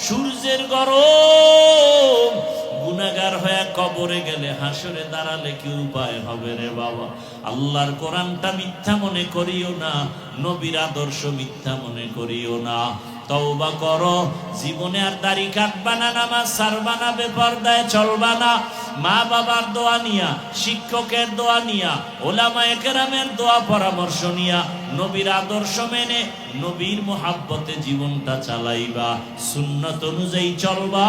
সূর্যের গরম। গুনাহগার হয়ে কবরে গেলে, হাসরে দাঁড়ালে কি উপায় হবে রে বাবা? আল্লাহর কোরআনটা মিথ্যা মনে করিও না, নবীর আদর্শ মিথ্যা মনে করিও না। তওবা করো, জীবনে আর দাড়ি কাটবা না, নামাজ ছাড়বা না, বেপরদায় চলবা না, মা বাবার দোয়া নিয়া, শিক্ষকের দোয়া নিয়া, ওলামায়ে কেরামের দোয়া পরামর্শ নিয়া, নবীর আদর্শ মেনে নবীর মুহাব্বতে জীবনটা চালাইবা, সুন্নাত অনুযায়ী চলবা।